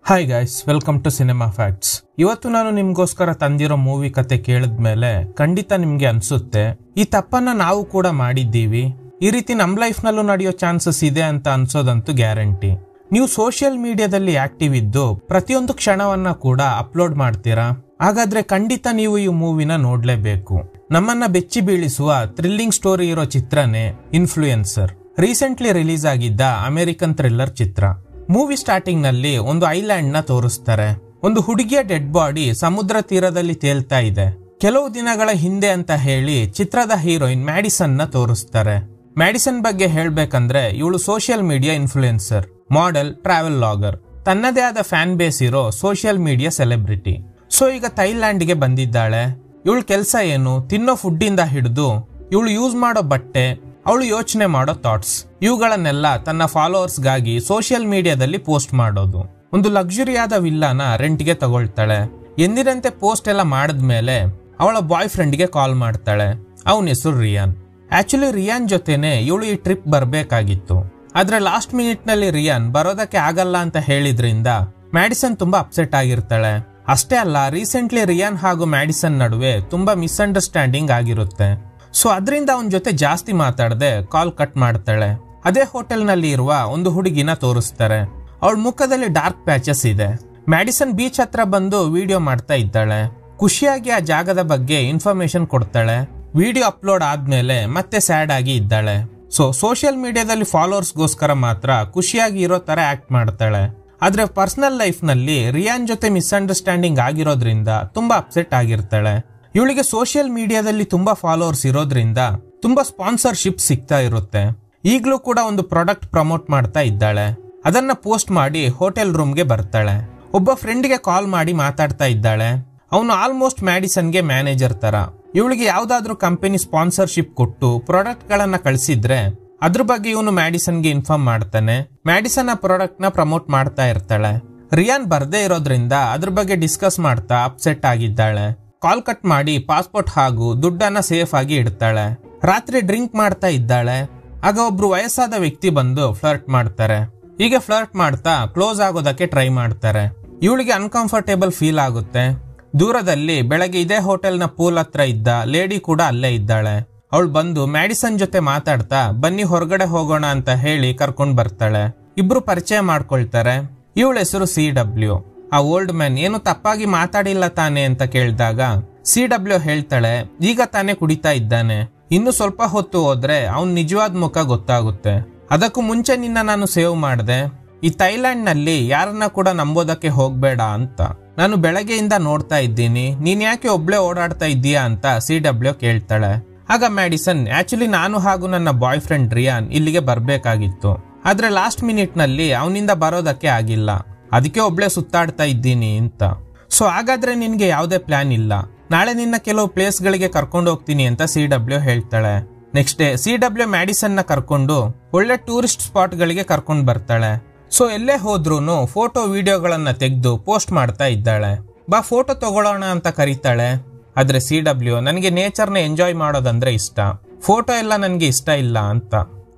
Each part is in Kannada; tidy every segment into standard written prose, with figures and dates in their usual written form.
Hi guys, welcome to cinema facts. ಇವತ್ತು ನಾನು ನಿಮ್ಗೋಸ್ಕರ ತಂದಿರೋ ಮೂವಿ ಕತೆ ಕೇಳಿದ್ಮೇಲೆ ಖಂಡಿತ ನಿಮ್ಗೆ ಅನ್ಸುತ್ತೆ ಈ ತಪ್ಪನ್ನ ನಾವು ಕೂಡ ಮಾಡಿದ್ದೀವಿ, ಈ ರೀತಿ ನಮ್ ಲೈಫ್ ನಲ್ಲೂ ನಡೆಯೋ ಚಾನ್ಸಸ್ ಇದೆ ಅಂತ ಅನ್ಸೋದಂತೂ ಗ್ಯಾರಂಟಿ. ನೀವು ಸೋಷಿಯಲ್ ಮೀಡಿಯಾದಲ್ಲಿ ಆಕ್ಟಿವ್ ಇದ್ದು ಪ್ರತಿಯೊಂದು ಕ್ಷಣವನ್ನ ಕೂಡ ಅಪ್ಲೋಡ್ ಮಾಡ್ತೀರಾ. ಹಾಗಾದ್ರೆ ಖಂಡಿತ ನೀವು ಈ ಮೂವಿನ ನೋಡ್ಲೇಬೇಕು. ನಮ್ಮನ್ನ ಬೆಚ್ಚಿ ಬೀಳಿಸುವ ಥ್ರಿಲ್ಲಿಂಗ್ ಸ್ಟೋರಿ ಇರೋ ಚಿತ್ರನೇ ಇನ್ಫ್ಲೂಯೆನ್ಸರ್. ರೀಸೆಂಟ್ಲಿ ರಿಲೀಸ್ ಆಗಿದ್ದ ಅಮೆರಿಕನ್ ಥ್ರಿಲ್ಲರ್ ಚಿತ್ರ. ಮೂವಿ ಸ್ಟಾರ್ಟಿಂಗ್ ನಲ್ಲಿ ಒಂದು ಐಲ್ಯಾಂಡ್ ನ ತೋರಿಸ್ತಾರೆ. ಒಂದು ಹುಡುಗಿಯ ಡೆಡ್ ಬಾಡಿ ಸಮುದ್ರ ತೀರದಲ್ಲಿ ತೇಲ್ತಾ ಇದೆ. ಕೆಲವು ದಿನಗಳ ಹಿಂದೆ ಅಂತ ಹೇಳಿ ಚಿತ್ರದ ಹೀರೋಯಿನ್ ಮ್ಯಾಡಿಸನ್ ನ ತೋರಿಸ್ತಾರೆ. ಮ್ಯಾಡಿಸನ್ ಬಗ್ಗೆ ಹೇಳ್ಬೇಕಂದ್ರೆ ಇವಳು social media influencer, model, travel logger, ತನ್ನದೇ ಆದ ಫ್ಯಾನ್ ಬೇಸ್ ಇರೋ ಸೋಷಿಯಲ್ ಮೀಡಿಯಾ ಸೆಲೆಬ್ರಿಟಿ. ಸೊ ಈಗ ಥೈಲ್ಯಾಂಡ್ ಗೆ ಬಂದಿದ್ದಾಳೆ. ಇವಳು ಕೆಲಸ ಏನು, ತಿನ್ನೋ ಫುಡ್ ಇಂದ ಹಿಡಿದು ಇವಳು ಯೂಸ್ ಮಾಡೋ ಬಟ್ಟೆ, ಅವಳು ಯೋಚನೆ ಮಾಡೋ ಥಾಟ್ಸ್, ಇವುಗಳನ್ನೆಲ್ಲ ತನ್ನ ಫಾಲೋವರ್ಸ್ ಗಾಗಿ ಸೋಷಿಯಲ್ ಮೀಡಿಯಾದಲ್ಲಿ ಪೋಸ್ಟ್ ಮಾಡೋದು. ಒಂದು ಲಕ್ಸುರಿಯಾದ ವಿಲ್ಲಾನ ರೆಂಟ್ಗೆ ತಗೊಳ್ತಾಳೆ. ಎಂದಿನಂತೆ ಪೋಸ್ಟ್ ಎಲ್ಲ ಮಾಡಿದ್ಮೇಲೆ ಅವಳ ಬಾಯ್ ಫ್ರೆಂಡ್ಗೆ ಕಾಲ್ ಮಾಡ್ತಾಳೆ. ಅವನ ಹೆಸರು ರಿಯಾನ್. ಆಕ್ಚುಲಿ ರಿಯಾನ್ ಜೊತೆನೆ ಇವಳು ಈ ಟ್ರಿಪ್ ಬರ್ಬೇಕಾಗಿತ್ತು. ಆದ್ರೆ ಲಾಸ್ಟ್ ಮಿನಿಟ್ ನಲ್ಲಿ ರಿಯಾನ್ ಬರೋದಕ್ಕೆ ಆಗಲ್ಲ ಅಂತ ಹೇಳಿದ್ರಿಂದ ಮ್ಯಾಡಿಸನ್ ತುಂಬಾ ಅಪ್ಸೆಟ್ ಆಗಿರ್ತಾಳೆ. ಅಷ್ಟೇ ಅಲ್ಲ, ರೀಸೆಂಟ್ಲಿ ರಿಯಾನ್ ಹಾಗೂ ಮ್ಯಾಡಿಸನ್ ನಡುವೆ ತುಂಬಾ ಮಿಸ್ಅಂಡರ್ಸ್ಟ್ಯಾಂಡಿಂಗ್ ಆಗಿರುತ್ತೆ. ಸೊ ಅದರಿಂದ ಅವನ ಜೊತೆ ಜಾಸ್ತಿ ಮಾತಾಡದೆ ಕಾಲ್ ಕಟ್ ಮಾಡ್ತಾಳೆ. ಅದೇ ಹೋಟೆಲ್ ನಲ್ಲಿ ಇರುವ ಒಂದು ಹುಡುಗಿನ ತೋರಿಸ್ತಾರೆ. ಅವಳ ಮುಖದಲ್ಲಿ ಡಾರ್ಕ್ ಪ್ಯಾಚಸ್ ಇದೆ. ಮ್ಯಾಡಿಸನ್ ಬೀಚ್ ಹತ್ರ ಬಂದು ವಿಡಿಯೋ ಮಾಡ್ತಾ ಇದ್ದಾಳೆ. ಖುಷಿಯಾಗಿ ಆ ಜಾಗದ ಬಗ್ಗೆ ಇನ್ಫಾರ್ಮೇಶನ್ ಕೊಡ್ತಾಳೆ. ವಿಡಿಯೋ ಅಪ್ಲೋಡ್ ಆದ್ಮೇಲೆ ಮತ್ತೆ ಸ್ಯಾಡ್ ಆಗಿ ಇದ್ದಾಳೆ. ಸೊ ಸೋಷಿಯಲ್ ಮೀಡಿಯಾದಲ್ಲಿ ಫಾಲೋವರ್ಸ್ ಗೋಸ್ಕರ ಮಾತ್ರ ಖುಷಿಯಾಗಿ ಇರೋ ತರ ಆಕ್ಟ್ ಮಾಡ್ತಾಳೆ. ಆದ್ರೆ ಪರ್ಸನಲ್ ಲೈಫ್ ನಲ್ಲಿ ರಿಯಾನ್ ಜೊತೆ ಮಿಸ್ಅಂಡರ್ಸ್ಟ್ಯಾಂಡಿಂಗ್ ಆಗಿರೋದ್ರಿಂದ ತುಂಬಾ ಅಪ್ಸೆಟ್ ಆಗಿರ್ತಾಳೆ. ಇವಳಿಗೆ ಸೋಷಿಯಲ್ ಮೀಡಿಯಾದಲ್ಲಿ ತುಂಬಾ ಫಾಲೋವರ್ಸ್ ಇರೋದ್ರಿಂದ ತುಂಬಾ ಸ್ಪಾನ್ಸರ್ಶಿಪ್ ಸಿಗ್ತಾ ಇರುತ್ತೆ. ಈಗಲೂ ಕೂಡ ಒಂದು ಪ್ರಾಡಕ್ಟ್ ಪ್ರಮೋಟ್ ಮಾಡ್ತಾ ಇದ್ದಾಳೆ. ಅದನ್ನ ಪೋಸ್ಟ್ ಮಾಡಿ ಹೋಟೆಲ್ ರೂಮ್ಗೆ ಬರ್ತಾಳೆ. ಒಬ್ಬ ಫ್ರೆಂಡ್ಗೆ ಕಾಲ್ ಮಾಡಿ ಮಾತಾಡ್ತಾ ಇದ್ದಾಳೆ. ಅವನು ಆಲ್ಮೋಸ್ಟ್ ಮ್ಯಾಡಿಸನ್ಗೆ ಮ್ಯಾನೇಜರ್ ತರ. ಇವಳಿಗೆ ಯಾವ್ದಾದ್ರು ಕಂಪನಿ ಸ್ಪಾನ್ಸರ್ಶಿಪ್ ಕೊಟ್ಟು ಪ್ರಾಡಕ್ಟ್ ಗಳನ್ನ ಕಳಿಸಿದ್ರೆ ಅದ್ರ ಬಗ್ಗೆ ಇವನು ಮ್ಯಾಡಿಸನ್ಗೆ ಇನ್ಫಾರ್ಮ್ ಮಾಡ್ತಾನೆ. ಮ್ಯಾಡಿಸನ್ ಆ ಪ್ರಾಡಕ್ಟ್ ನ ಪ್ರಮೋಟ್ ಮಾಡ್ತಾ ಇರ್ತಾಳೆ. ರಿಯಾನ್ ಬರ್ದೇ ಇರೋದ್ರಿಂದ ಅದ್ರ ಬಗ್ಗೆ ಡಿಸ್ಕಸ್ ಮಾಡ್ತಾ ಅಪ್ಸೆಟ್ ಆಗಿದ್ದಾಳೆ. ಕಾಲ್ ಕಟ್ ಮಾಡಿ ಪಾಸ್ಪೋರ್ಟ್ ಹಾಗೂ ದುಡ್ಡನ್ನ ಸೇಫ್ ಆಗಿ ಇಡ್ತಾಳೆ. ರಾತ್ರಿ ಡ್ರಿಂಕ್ ಮಾಡ್ತಾ ಇದ್ದಾಳೆ. ಆಗ ಒಬ್ರು ವಯಸ್ಸಾದ ವ್ಯಕ್ತಿ ಬಂದು ಫ್ಲರ್ಟ್ ಮಾಡ್ತಾರೆ. ಹೀಗೆ ಫ್ಲರ್ಟ್ ಮಾಡ್ತಾ ಕ್ಲೋಸ್ ಆಗೋದಕ್ಕೆ ಟ್ರೈ ಮಾಡ್ತಾರೆ. ಇವಳಿಗೆ ಅನ್ಕಂಫರ್ಟೇಬಲ್ ಫೀಲ್ ಆಗುತ್ತೆ. ದೂರದಲ್ಲಿ ಬೆಳಗ್ಗೆ ಇದೇ ಹೋಟೆಲ್ ನ ಪೂಲ್ ಹತ್ರ ಇದ್ದ ಲೇಡಿ ಕೂಡ ಅಲ್ಲೇ ಇದ್ದಾಳೆ. ಅವಳು ಬಂದು ಮ್ಯಾಡಿಸನ್ ಜೊತೆ ಮಾತಾಡ್ತಾ ಬನ್ನಿ ಹೊರಗಡೆ ಹೋಗೋಣ ಅಂತ ಹೇಳಿ ಕರ್ಕೊಂಡ್ ಬರ್ತಾಳೆ. ಇಬ್ರು ಪರಿಚಯ ಮಾಡ್ಕೊಳ್ತಾರೆ. ಇವಳ ಹೆಸರು CW. ಆ ಓಲ್ಡ್ ಮ್ಯಾನ್ ಏನು ತಪ್ಪಾಗಿ ಮಾತಾಡಿಲ್ಲ ತಾನೆ ಅಂತ ಕೇಳಿದಾಗ CW ಹೇಳ್ತಾಳೆ, ಈಗ ತಾನೇ ಕುಡಿತಾ ಇದ್ದಾನೆ, ಇನ್ನು ಸ್ವಲ್ಪ ಹೊತ್ತು ಹೋದ್ರೆ ಅವ್ನ್ ನಿಜವಾದ ಮುಖ ಗೊತ್ತಾಗುತ್ತೆ. ಅದಕ್ಕೂ ಮುಂಚೆ ನಿನ್ನ ನಾನು ಸೇವ್ ಮಾಡಿದೆ. ಈ ಥೈಲ್ಯಾಂಡ್ ನಲ್ಲಿ ಯಾರನ್ನ ಕೂಡ ನಂಬೋದಕ್ಕೆ ಹೋಗ್ಬೇಡ ಅಂತ ನಾನು ಬೆಳಗ್ಗೆಯಿಂದ ನೋಡ್ತಾ ಇದ್ದೀನಿ. ನೀನ್ ಯಾಕೆ ಒಬ್ಳೆ ಓಡಾಡ್ತಾ ಇದ್ದೀಯಾ ಅಂತ CW ಕೇಳ್ತಾಳೆ. ಆಗ ಮ್ಯಾಡಿಸನ್, ಆಕ್ಚುಲಿ ನಾನು ಹಾಗೂ ನನ್ನ ಬಾಯ್ ಫ್ರೆಂಡ್ ರಿಯಾನ್ ಇಲ್ಲಿಗೆ ಬರ್ಬೇಕಾಗಿತ್ತು, ಆದ್ರೆ ಲಾಸ್ಟ್ ಮಿನಿಟ್ ನಲ್ಲಿ ಅವನಿಂದ ಬರೋದಕ್ಕೆ ಆಗಿಲ್ಲ, ಅದಕ್ಕೆ ಒಬ್ಳೆ ಸುತ್ತಾಡ್ತಾ ಇದ್ದೀನಿ ಅಂತ. ಸೊ ಹಾಗಾದ್ರೆ ನಿನ್ಗೆ ಯಾವುದೇ ಪ್ಲಾನ್ ಇಲ್ಲ, ನಾಳೆ ನಿನ್ನ ಕೆಲವು ಪ್ಲೇಸ್ ಗಳಿಗೆ ಕರ್ಕೊಂಡು ಹೋಗ್ತೀನಿ ಅಂತ CW ಹೇಳ್ತಾಳೆ. ನೆಕ್ಸ್ಟ್ ಡೇ CW ಮ್ಯಾಡಿಸನ್ ನ ಕರ್ಕೊಂಡು ಒಳ್ಳೆ ಟೂರಿಸ್ಟ್ ಸ್ಪಾಟ್ ಗಳಿಗೆ ಕರ್ಕೊಂಡು ಬರ್ತಾಳೆ. ಸೊ ಎಲ್ಲೇ ಹೋದ್ರೂನು ಫೋಟೋ ವಿಡಿಯೋಗಳನ್ನ ತೆಗೆದು ಪೋಸ್ಟ್ ಮಾಡ್ತಾ ಇದ್ದಾಳೆ. ಬಾ ಫೋಟೋ ತಗೊಳ್ಳೋಣ ಅಂತ ಕರೀತಾಳೆ. ಆದ್ರೆ CW, ನನಗೆ ನೇಚರ್ ನ ಎಂಜಾಯ್ ಮಾಡೋದಂದ್ರೆ ಇಷ್ಟ, ಫೋಟೋ ಎಲ್ಲ ನನ್ಗೆ ಇಷ್ಟ ಇಲ್ಲ ಅಂತ.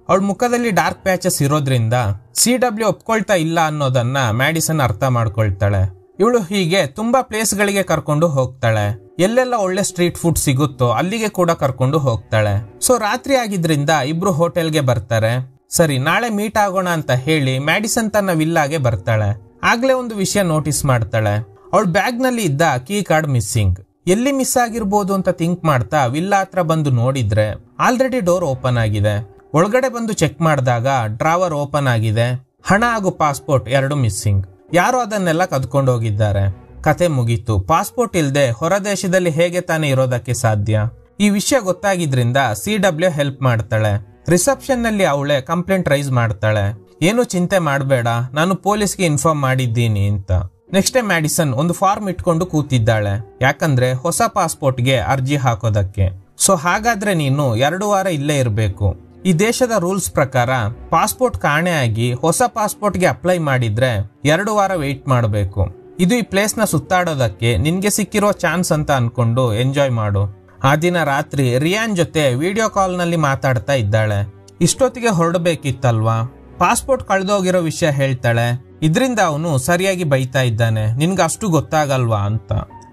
ಅವಳ ಮುಖದಲ್ಲಿ ಡಾರ್ಕ್ ಪ್ಯಾಚಸ್ ಇರೋದ್ರಿಂದ CW ಒಪ್ಕೊಳ್ತಾ ಇಲ್ಲ ಅನ್ನೋದನ್ನ ಮ್ಯಾಡಿಸನ್ ಅರ್ಥ ಮಾಡ್ಕೊಳ್ತಾಳೆ. ಇವಳು ಹೀಗೆ ತುಂಬಾ ಪ್ಲೇಸ್ ಗಳಿಗೆ ಕರ್ಕೊಂಡು ಹೋಗ್ತಾಳೆ. ಎಲ್ಲೆಲ್ಲ ಒಳ್ಳೆ ಸ್ಟ್ರೀಟ್ ಫುಡ್ ಸಿಗುತ್ತೋ ಅಲ್ಲಿಗೆ ಕೂಡ ಕರ್ಕೊಂಡು ಹೋಗ್ತಾಳೆ. ಸೊ ರಾತ್ರಿ ಆಗಿದ್ರಿಂದ ಇಬ್ರು ಹೋಟೆಲ್ಗೆ ಬರ್ತಾರೆ. ಸರಿ ನಾಳೆ ಮೀಟ್ ಆಗೋಣ ಅಂತ ಹೇಳಿ ಮ್ಯಾಡಿಸನ್ ತನ್ನ ವಿಲ್ಲಾಗೆ ಬರ್ತಾಳೆ. ಆಗ್ಲೇ ಒಂದು ವಿಷಯ ನೋಟಿಸ್ ಮಾಡ್ತಾಳೆ. ಅವಳ ಬ್ಯಾಗ್ ನಲ್ಲಿ ಇದ್ದ ಕೀ ಕಾರ್ಡ್ ಮಿಸ್ಸಿಂಗ್. ಎಲ್ಲಿ ಮಿಸ್ ಆಗಿರ್ಬೋದು ಅಂತ ಥಿಂಕ್ ಮಾಡ್ತಾ ವಿಲ್ಲಾ ಹತ್ರ ಬಂದು ನೋಡಿದ್ರೆ ಆಲ್ರೆಡಿ ಡೋರ್ ಓಪನ್ ಆಗಿದೆ. ಒಳಗಡೆ ಬಂದು ಚೆಕ್ ಮಾಡಿದಾಗ ಡ್ರಾವರ್ ಓಪನ್ ಆಗಿದೆ. ಹಣ ಹಾಗೂ ಪಾಸ್ಪೋರ್ಟ್ ಎರಡು ಮಿಸ್ಸಿಂಗ್. ಯಾರು ಅದನ್ನೆಲ್ಲ ಕದ್ಕೊಂಡು ಹೋಗಿದ್ದಾರೆ. ಕತೆ ಮುಗೀತು. ಪಾಸ್ಪೋರ್ಟ್ ಇಲ್ದೆ ಹೊರ ದೇಶದಲ್ಲಿ ಹೇಗೆ ತಾನೇ ಇರೋದಕ್ಕೆ ಸಾಧ್ಯ? ಈ ವಿಷಯ ಗೊತ್ತಾಗಿದ್ರಿಂದ CW ಹೆಲ್ಪ್ ಮಾಡ್ತಾಳೆ. ರಿಸೆಪ್ಷನ್ ನಲ್ಲಿ ಅವಳೆ ಕಂಪ್ಲೇಂಟ್ ರೈಸ್ ಮಾಡ್ತಾಳೆ. ಏನು ಚಿಂತೆ ಮಾಡಬೇಡ, ನಾನು ಪೊಲೀಸ್ಗೆ ಇನ್ಫಾರ್ಮ್ ಮಾಡಿದ್ದೀನಿ ಅಂತ. ನೆಕ್ಸ್ಟ್ ಡೇ ಮ್ಯಾಡಿಸನ್ ಒಂದು ಫಾರ್ಮ್ ಇಟ್ಕೊಂಡು ಕೂತಿದ್ದಾಳೆ. ಯಾಕಂದ್ರೆ ಹೊಸ ಪಾಸ್ಪೋರ್ಟ್ಗೆ ಅರ್ಜಿ ಹಾಕೋದಕ್ಕೆ. ಸೊ ಹಾಗಾದ್ರೆ ನೀನು 2 ವಾರ ಇಲ್ಲೇ ಇರಬೇಕು. ಈ ದೇಶದ ರೂಲ್ಸ್ ಪ್ರಕಾರ ಪಾಸ್ಪೋರ್ಟ್ ಕಾಣೆ ಆಗಿ ಹೊಸ ಪಾಸ್ಪೋರ್ಟ್ಗೆ ಅಪ್ಲೈ ಮಾಡಿದ್ರೆ 2 ವಾರ ವೆಯ್ಟ್ ಮಾಡಬೇಕು. ಇದು ಈ ಪ್ಲೇಸ್ ನ ಸುತ್ತಾಡೋದಕ್ಕೆ ನಿನ್ಗೆ ಸಿಕ್ಕಿರೋ ಚಾನ್ಸ್ ಅಂತ ಅನ್ಕೊಂಡು ಎಂಜಾಯ್ ಮಾಡು. ಆ ದಿನ ರಾತ್ರಿ ರಿಯಾನ್ ಜೊತೆ ವಿಡಿಯೋ ಕಾಲ್ ನಲ್ಲಿ ಮಾತಾಡ್ತಾ ಇದ್ದಾಳೆ. ಇಷ್ಟೊತ್ತಿಗೆ ಹೊರಡಬೇಕಿತ್ತಲ್ವಾ. ಪಾಸ್ಪೋರ್ಟ್ ಕಳೆದೋಗಿರೋ ವಿಷಯ ಹೇಳ್ತಾಳೆ. ಇದರಿಂದ ಅವನು ಸರಿಯಾಗಿ ಬೈತಾ ಇದ್ದಾನೆ, ನಿನ್ಗೆ ಅಷ್ಟು ಗೊತ್ತಾಗಲ್ವಾ ಅಂತ.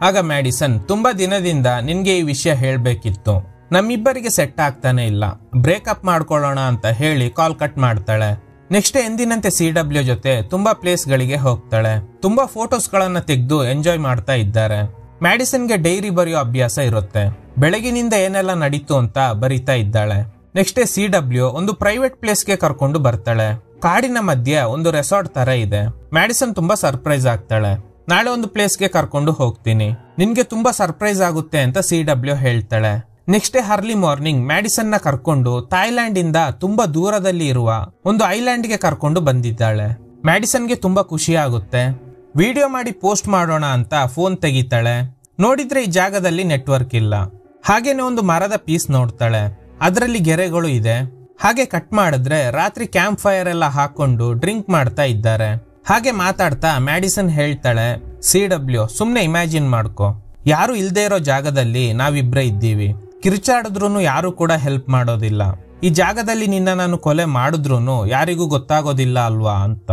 ಆಗ ಮ್ಯಾಡಿಸನ್, ತುಂಬಾ ದಿನದಿಂದ ನಿನ್ಗೆ ಈ ವಿಷಯ ಹೇಳ್ಬೇಕಿತ್ತು, ನಮ್ಮಿಬ್ಬರಿಗೆ ಸೆಟ್ ಆಗ್ತಾನೆ ಇಲ್ಲ, ಬ್ರೇಕಪ್ ಮಾಡ್ಕೊಳ್ಳೋಣ ಅಂತ ಹೇಳಿ ಕಾಲ್ ಕಟ್ ಮಾಡ್ತಾಳೆ. ನೆಕ್ಸ್ಟ್ ಎಂದಿನಂತೆ CW ಜೊತೆ ತುಂಬಾ ಪ್ಲೇಸ್ ಗಳಿಗೆ ಹೋಗ್ತಾಳೆ. ತುಂಬಾ ಫೋಟೋಸ್ ಗಳನ್ನ ತೆಗೆದು ಎಂಜಾಯ್ ಮಾಡ್ತಾ ಇದ್ದಾರೆ. ಮ್ಯಾಡಿಸನ್ಗೆ ಡೈರಿ ಬರೆಯೋ ಅಭ್ಯಾಸ ಇರುತ್ತೆ. ಬೆಳಗಿನಿಂದ ಏನೆಲ್ಲ ನಡೀತು ಅಂತ ಬರಿತಾ ಇದ್ದಾಳೆ. ನೆಕ್ಸ್ಟ್ CW ಒಂದು ಪ್ರೈವೇಟ್ ಪ್ಲೇಸ್ಗೆ ಕರ್ಕೊಂಡು ಬರ್ತಾಳೆ. ಕಾಡಿನ ಮಧ್ಯೆ ಒಂದು ರೆಸಾರ್ಟ್ ತರ ಇದೆ. ಮ್ಯಾಡಿಸನ್ ತುಂಬಾ ಸರ್ಪ್ರೈಸ್ ಆಗ್ತಾಳೆ. ನಾಳೆ ಒಂದು ಪ್ಲೇಸ್ಗೆ ಕರ್ಕೊಂಡು ಹೋಗ್ತೀನಿ, ನಿನ್ಗೆ ತುಂಬಾ ಸರ್ಪ್ರೈಸ್ ಆಗುತ್ತೆ ಅಂತ CW ಹೇಳ್ತಾಳೆ. Next day early morning Madison ನ ಕರ್ಕೊಂಡು ಥಾಯ್ಲ್ಯಾಂಡ್ ಇಂದ ತುಂಬಾ ದೂರದಲ್ಲಿ ಇರುವ ಒಂದು ಐಲ್ಯಾಂಡ್ ಗೆ ಕರ್ಕೊಂಡು ಬಂದಿದ್ದಾಳೆ. ಮ್ಯಾಡಿಸನ್ಗೆ ತುಂಬಾ ಖುಷಿ ಆಗುತ್ತೆ. ವಿಡಿಯೋ ಮಾಡಿ ಪೋಸ್ಟ್ ಮಾಡೋಣ ಅಂತ ಫೋನ್ ತೆಗಿತಾಳೆ. ನೋಡಿದ್ರೆ ಈ ಜಾಗದಲ್ಲಿ ನೆಟ್ವರ್ಕ್ ಇಲ್ಲ. ಹಾಗೇನೆ ಒಂದು ಮರದ ಪೀಸ್ ನೋಡ್ತಾಳೆ, ಅದರಲ್ಲಿ ಗೆರೆಗಳು ಇದೆ. ಹಾಗೆ ಕಟ್ ಮಾಡಿದ್ರೆ ರಾತ್ರಿ ಕ್ಯಾಂಪ್ ಫೈರ್ ಎಲ್ಲ ಹಾಕೊಂಡು ಡ್ರಿಂಕ್ ಮಾಡ್ತಾ ಇದ್ದಾರೆ. ಹಾಗೆ ಮಾತಾಡ್ತಾ ಮ್ಯಾಡಿಸನ್ ಹೇಳ್ತಾಳೆ, CW ಸುಮ್ನೆ ಇಮ್ಯಾಜಿನ್ ಮಾಡ್ಕೊ, ಯಾರು ಇಲ್ದೇ ಇರೋ ಜಾಗದಲ್ಲಿ ನಾವಿಬ್ರೇ ಇದ್ದೀವಿ, ಕಿರ್ಚಾಡಿದ್ರು ಯಾರು ಕೂಡ ಹೆಲ್ಪ್ ಮಾಡೋದಿಲ್ಲ, ಈ ಜಾಗದಲ್ಲಿ ನಿನ್ನ ನಾನು ಕೊಲೆ ಮಾಡಿದ್ರು ಯಾರಿಗೂ ಗೊತ್ತಾಗೋದಿಲ್ಲ ಅಲ್ವಾ ಅಂತ.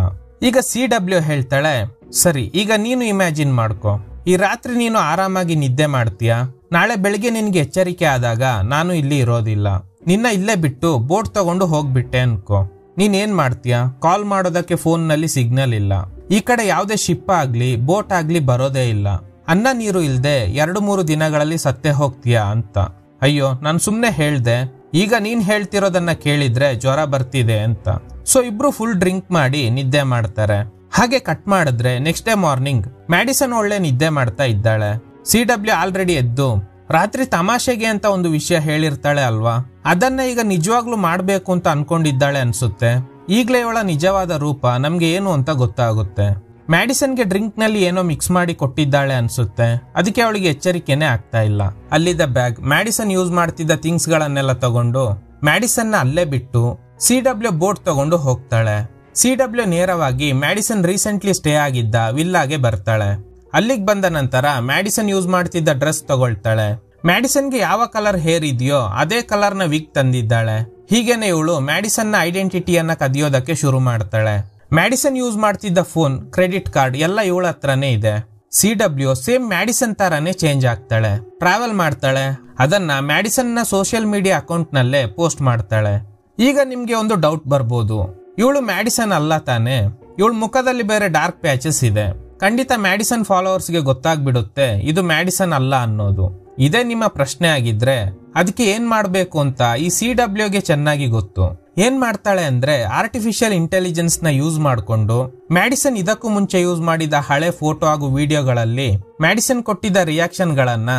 ಈಗ CW ಹೇಳ್ತಾಳೆ, ಸರಿ ಈಗ ನೀನು ಇಮ್ಯಾಜಿನ್ ಮಾಡ್ಕೊ, ಈ ರಾತ್ರಿ ನೀನು ಆರಾಮಾಗಿ ನಿದ್ದೆ ಮಾಡ್ತೀಯಾ, ನಾಳೆ ಬೆಳಿಗ್ಗೆ ನಿನ್ಗೆ ಎಚ್ಚರಿಕೆ ಆದಾಗ ನಾನು ಇಲ್ಲಿ ಇರೋದಿಲ್ಲ, ನಿನ್ನ ಇಲ್ಲೇ ಬಿಟ್ಟು ಬೋಟ್ ತಗೊಂಡು ಹೋಗ್ಬಿಟ್ಟೆ ಅನ್ಕೋ. ನೀನ್ ಏನ್ ಮಾಡ್ತೀಯಾ? ಕಾಲ್ ಮಾಡೋದಕ್ಕೆ ಫೋನ್ ನಲ್ಲಿ ಸಿಗ್ನಲ್ ಇಲ್ಲ, ಈ ಕಡೆ ಯಾವ್ದೇ ಶಿಪ್ ಆಗ್ಲಿ ಬೋಟ್ ಆಗ್ಲಿ ಬರೋದೇ ಇಲ್ಲ, ಅನ್ನ ನೀರು ಇಲ್ದೆ 2-3 ದಿನಗಳಲ್ಲಿ ಸತ್ತೇ ಹೋಗ್ತೀಯಾ ಅಂತ. ಅಯ್ಯೋ ನಾನ್ ಸುಮ್ನೆ ಹೇಳ್ದೆ, ಈಗ ನೀನ್ ಹೇಳ್ತಿರೋದನ್ನ ಕೇಳಿದ್ರೆ ಜ್ವರ ಬರ್ತಿದೆ ಅಂತ. ಸೊ ಇಬ್ರು ಫುಲ್ ಡ್ರಿಂಕ್ ಮಾಡಿ ನಿದ್ದೆ ಮಾಡ್ತಾರೆ. ಹಾಗೆ ಕಟ್ ಮಾಡಿದ್ರೆ ನೆಕ್ಸ್ಟ್ ಡೇ ಮಾರ್ನಿಂಗ್ ಮ್ಯಾಡಿಸನ್ ಒಳ್ಳೆ ನಿದ್ದೆ ಮಾಡ್ತಾ ಇದ್ದಾಳೆ. CW ಆಲ್ರೆಡಿ ಎದ್ದು ರಾತ್ರಿ ತಮಾಷೆಗೆ ಅಂತ ಒಂದು ವಿಷಯ ಹೇಳಿರ್ತಾಳೆ ಅಲ್ವಾ, ಅದನ್ನ ಈಗ ನಿಜವಾಗ್ಲೂ ಮಾಡ್ಬೇಕು ಅಂತ ಅನ್ಕೊಂಡಿದ್ದಾಳೆ ಅನ್ಸುತ್ತೆ. ಈಗ್ಲೇ ಇವಳ ನಿಜವಾದ ರೂಪ ನಮ್ಗೆ ಏನು ಅಂತ ಗೊತ್ತಾಗುತ್ತೆ. ಮ್ಯಾಡಿಸನ್ಗೆ ಡ್ರಿಂಕ್ ನಲ್ಲಿ ಏನೋ ಮಿಕ್ಸ್ ಮಾಡಿ ಕೊಟ್ಟಿದ್ದಾಳೆ ಅನ್ಸುತ್ತೆ, ಅದಕ್ಕೆ ಅವಳಿಗೆ ಎಚ್ಚರಿಕೆನೆ ಆಗ್ತಾ ಇಲ್ಲ. ಅಲ್ಲಿದ್ದ ಬ್ಯಾಗ್, ಮ್ಯಾಡಿಸನ್ ಯೂಸ್ ಮಾಡ್ತಿದ್ದ ಥಿಂಗ್ಸ್ ಗಳನ್ನೆಲ್ಲ ತಗೊಂಡು ಮ್ಯಾಡಿಸನ್ ನ ಅಲ್ಲೇ ಬಿಟ್ಟು CW ಬೋಟ್ ತಗೊಂಡು ಹೋಗ್ತಾಳೆ. CW ನೇರವಾಗಿ ಮ್ಯಾಡಿಸನ್ ರೀಸೆಂಟ್ಲಿ ಸ್ಟೇ ಆಗಿದ್ದ ವಿಲ್ಲಾಗೆ ಬರ್ತಾಳೆ. ಅಲ್ಲಿಗೆ ಬಂದ ನಂತರ ಮ್ಯಾಡಿಸನ್ ಯೂಸ್ ಮಾಡ್ತಿದ್ದ ಡ್ರೆಸ್ ತಗೊಳ್ತಾಳೆ. ಮ್ಯಾಡಿಸನ್ಗೆ ಯಾವ ಕಲರ್ ಹೇರ್ ಇದೆಯೋ ಅದೇ ಕಲರ್ ನ ವಿಗ್ ತಂದಿದ್ದಾಳೆ. ಹೀಗೇನೆ ಇವಳು ಮ್ಯಾಡಿಸನ್ ನ ಐಡೆಂಟಿಟಿಯನ್ನ ಕದಿಯೋದಕ್ಕೆ ಶುರು ಮಾಡ್ತಾಳೆ. ಮ್ಯಾಡಿಸನ್ ಯೂಸ್ ಮಾಡ್ತಿದ್ದ ಫೋನ್, ಕ್ರೆಡಿಟ್ ಕಾರ್ಡ್ ಎಲ್ಲ ಇವಳ ಹತ್ರನೇ ಇದೆ. CW ಸೇಮ್ ಮ್ಯಾಡಿಸನ್ ತರಾನೇ ಚೇಂಜ್ ಆಗ್ತಾಳೆ. ಟ್ರಾವೆಲ್ ಮಾಡ್ತಾಳೆ, ಅದನ್ನ ಮ್ಯಾಡಿಸನ್ ನ ಸೋಷಿಯಲ್ ಮೀಡಿಯಾ ಅಕೌಂಟ್ ನಲ್ಲೇ ಪೋಸ್ಟ್ ಮಾಡ್ತಾಳೆ. ಈಗ ನಿಮ್ಗೆ ಒಂದು ಡೌಟ್ ಬರ್ಬೋದು, ಇವಳು ಮ್ಯಾಡಿಸನ್ ಅಲ್ಲ ತಾನೆ, ಇವಳ ಮುಖದಲ್ಲಿ ಬೇರೆ ಡಾರ್ಕ್ ಪ್ಯಾಚಸ್ ಇದೆ, ಖಂಡಿತ ಮ್ಯಾಡಿಸನ್ ಫಾಲೋವರ್ಸ್ ಗೆ ಗೊತ್ತಾಗ್ಬಿಡುತ್ತೆ ಇದು ಮ್ಯಾಡಿಸನ್ ಅಲ್ಲ ಅನ್ನೋದು. ಇದೇ ನಿಮ್ಮ ಪ್ರಶ್ನೆ ಆಗಿದ್ರೆ ಅದಕ್ಕೆ ಏನ್ ಮಾಡ್ಬೇಕು ಅಂತ ಈ CW ಗೆ ಚೆನ್ನಾಗಿ ಗೊತ್ತು. ಏನ್ ಮಾಡ್ತಾಳೆ ಅಂದ್ರೆ ಆರ್ಟಿಫಿಷಿಯಲ್ ಇಂಟೆಲಿಜೆನ್ಸ್ ನ ಯೂಸ್ ಮಾಡ್ಕೊಂಡು ಮ್ಯಾಡಿಸನ್ ಇದಕ್ಕೂ ಮುಂಚೆ ಯೂಸ್ ಮಾಡಿದ ಹಳೆ ಫೋಟೋ ಹಾಗೂ ವಿಡಿಯೋಗಳಲ್ಲಿ ಮ್ಯಾಡಿಸನ್ ಕೊಟ್ಟಿದ್ದ ರಿಯಾಕ್ಷನ್ ಗಳನ್ನ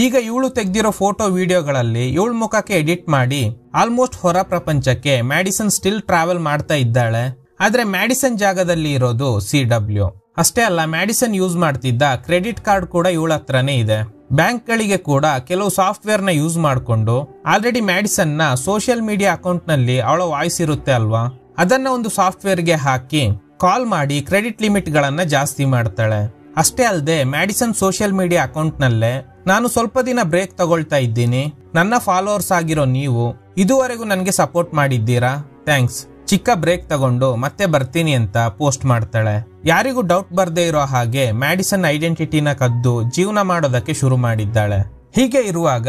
ಈಗ ಇವಳು ತೆಗ್ದಿರೋ ಫೋಟೋ ವಿಡಿಯೋಗಳಲ್ಲಿ ಇವಳ ಮುಖಕ್ಕೆ ಎಡಿಟ್ ಮಾಡಿ ಆಲ್ಮೋಸ್ಟ್ ಹೊರ ಪ್ರಪಂಚಕ್ಕೆ ಮ್ಯಾಡಿಸನ್ ಸ್ಟಿಲ್ ಟ್ರಾವೆಲ್ ಮಾಡ್ತಾ ಇದ್ದಾಳೆ. ಆದ್ರೆ ಮ್ಯಾಡಿಸನ್ ಜಾಗದಲ್ಲಿ ಇರೋದು CW. ಅಷ್ಟೇ ಅಲ್ಲ, ಮ್ಯಾಡಿಸನ್ ಯೂಸ್ ಮಾಡ್ತಿದ್ದ ಕ್ರೆಡಿಟ್ ಕಾರ್ಡ್ ಕೂಡ ಇವಳ ಹತ್ರನೇ ಇದೆ. ಬ್ಯಾಂಕ್ ಗಳಿಗೆ ಕೂಡ ಕೆಲವು ಸಾಫ್ಟ್ವೇರ್ ನ ಯೂಸ್ ಮಾಡ್ಕೊಂಡು ಆಲ್ರೆಡಿ ಮ್ಯಾಡಿಸನ್ ನ ಸೋಷಿಯಲ್ ಮೀಡಿಯಾ ಅಕೌಂಟ್ ನಲ್ಲಿ ಅವಳ ವಾಯ್ಸ್ ಇರುತ್ತೆ ಅಲ್ವಾ, ಅದನ್ನ ಒಂದು ಸಾಫ್ಟ್ವೇರ್ ಗೆ ಹಾಕಿ ಕಾಲ್ ಮಾಡಿ ಕ್ರೆಡಿಟ್ ಲಿಮಿಟ್ ಗಳನ್ನ ಜಾಸ್ತಿ ಮಾಡ್ತಾಳೆ. ಅಷ್ಟೇ ಅಲ್ಲದೆ ಮ್ಯಾಡಿಸನ್ ಸೋಷಿಯಲ್ ಮೀಡಿಯಾ ಅಕೌಂಟ್ ನಲ್ಲೇ ನಾನು ಸ್ವಲ್ಪ ದಿನ ಬ್ರೇಕ್ ತಗೊಳ್ತಾ ಇದ್ದೀನಿ, ನನ್ನ ಫಾಲೋವರ್ಸ್ ಆಗಿರೋ ನೀವು ಇದುವರೆಗೂ ನನಗೆ ಸಪೋರ್ಟ್ ಮಾಡಿದ್ದೀರಾ, ಥ್ಯಾಂಕ್ಸ್, ಚಿಕ್ಕ ಬ್ರೇಕ್ ತಗೊಂಡು ಮತ್ತೆ ಬರ್ತೀನಿ ಅಂತ ಪೋಸ್ಟ್ ಮಾಡ್ತಾಳೆ. ಯಾರಿಗೂ ಡೌಟ್ ಬರ್ದೇ ಇರೋ ಹಾಗೆ ಮ್ಯಾಡಿಸನ್ ಐಡೆಂಟಿಟಿನ ಕದ್ದು ಜೀವನ ಮಾಡೋದಕ್ಕೆ ಶುರು ಮಾಡಿದ್ದಾಳೆ. ಹೀಗೆ ಇರುವಾಗ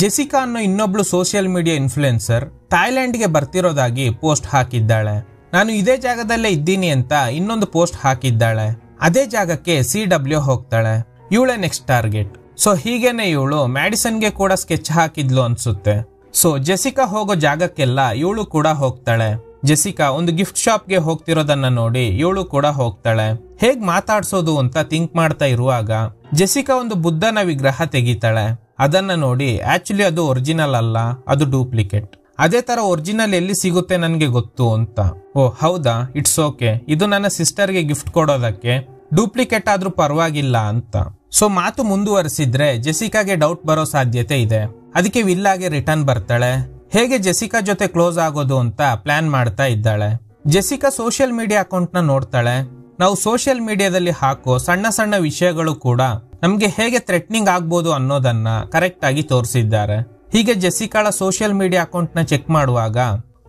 ಜೆಸಿಕಾ ಅನ್ನೋ ಇನ್ನೊಬ್ಳು ಸೋಷಿಯಲ್ ಮೀಡಿಯಾ ಇನ್ಫ್ಲುಯೆನ್ಸರ್ ಥಾಯ್ಲ್ಯಾಂಡ್ ಗೆ ಬರ್ತಿರೋದಾಗಿ ಪೋಸ್ಟ್ ಹಾಕಿದ್ದಾಳೆ. ನಾನು ಇದೇ ಜಾಗದಲ್ಲೇ ಇದ್ದೀನಿ ಅಂತ ಇನ್ನೊಂದು ಪೋಸ್ಟ್ ಹಾಕಿದ್ದಾಳೆ. ಅದೇ ಜಾಗಕ್ಕೆ CW ಹೋಗ್ತಾಳೆ. ಇವಳೇ ನೆಕ್ಸ್ಟ್ ಟಾರ್ಗೆಟ್. ಸೊ ಹೀಗೇನೆ ಇವಳು ಮ್ಯಾಡಿಸನ್ಗೆ ಕೂಡ ಸ್ಕೆಚ್ ಹಾಕಿದ್ಲು ಅನ್ಸುತ್ತೆ. ಸೊ ಜೆಸಿಕಾ ಹೋಗೋ ಜಾಗಕ್ಕೆಲ್ಲ ಇವಳು ಕೂಡ ಹೋಗ್ತಾಳೆ. ಜೆಸಿಕಾ ಒಂದು ಗಿಫ್ಟ್ ಶಾಪ್ ಗೆ ಹೋಗ್ತಿರೋದನ್ನ ನೋಡಿ ಇವಳು ಕೂಡ ಹೋಗ್ತಾಳೆ. ಹೇಗ್ ಮಾತಾಡ್ಸೋದು ಅಂತ ಥಿಂಕ್ ಮಾಡ್ತಾ ಇರುವಾಗ ಜೆಸಿಕಾ ಒಂದು ಬುದ್ಧನ ವಿಗ್ರಹ ತೆಗಿತಾಳೆ. ಅದನ್ನ ನೋಡಿ ಆಕ್ಚುಲಿ ಅದು ಒರಿಜಿನಲ್ ಅಲ್ಲ, ಅದು ಡೂಪ್ಲಿಕೇಟ್. ಅದೇ ತರ ಒರಿಜಿನಲ್ ಎಲ್ಲಿ ಸಿಗುತ್ತೆ ನನ್ಗೆ ಗೊತ್ತು ಅಂತ. ಓ ಹೌದಾ, ಇಟ್ಸ್ ಓಕೆ, ಇದು ನನ್ನ ಸಿಸ್ಟರ್ಗೆ ಗಿಫ್ಟ್ ಕೊಡೋದಕ್ಕೆ, ಡೂಪ್ಲಿಕೇಟ್ ಆದ್ರೂ ಪರವಾಗಿಲ್ಲ ಅಂತ. ಸೊ ಮಾತು ಮುಂದುವರೆಸಿದ್ರೆ ಜೆಸಿಕಾಗೆ ಡೌಟ್ ಬರೋ ಸಾಧ್ಯತೆ ಇದೆ. ಅದಕ್ಕೆ ವಿಲ್ಲಾಗೆ ರಿಟರ್ನ್ ಬರ್ತಾಳೆ. ಹೇಗೆ ಜೆಸಿಕಾ ಜೊತೆ ಕ್ಲೋಸ್ ಆಗೋದು ಅಂತ ಪ್ಲಾನ್ ಮಾಡ್ತಾ ಇದ್ದಾಳೆ. ಜೆಸಿಕಾ ಸೋಷಿಯಲ್ ಮೀಡಿಯಾ ಅಕೌಂಟ್ ನ ನೋಡ್ತಾಳೆ. ನಾವು ಸೋಷಿಯಲ್ ಮೀಡಿಯಾದಲ್ಲಿ ಹಾಕೋ ಸಣ್ಣ ಸಣ್ಣ ವಿಷಯಗಳು ಕೂಡ ನಮ್ಗೆ ಹೇಗೆ ಥ್ರೆಟ್ನಿಂಗ್ ಆಗ್ಬೋದು ಅನ್ನೋದನ್ನ ಕರೆಕ್ಟ್ ಆಗಿ ತೋರಿಸಿದ್ದಾರೆ. ಹೀಗೆ ಜೆಸಿಕಾಳ ಸೋಷಿಯಲ್ ಮೀಡಿಯಾ ಅಕೌಂಟ್ ನ ಚೆಕ್ ಮಾಡುವಾಗ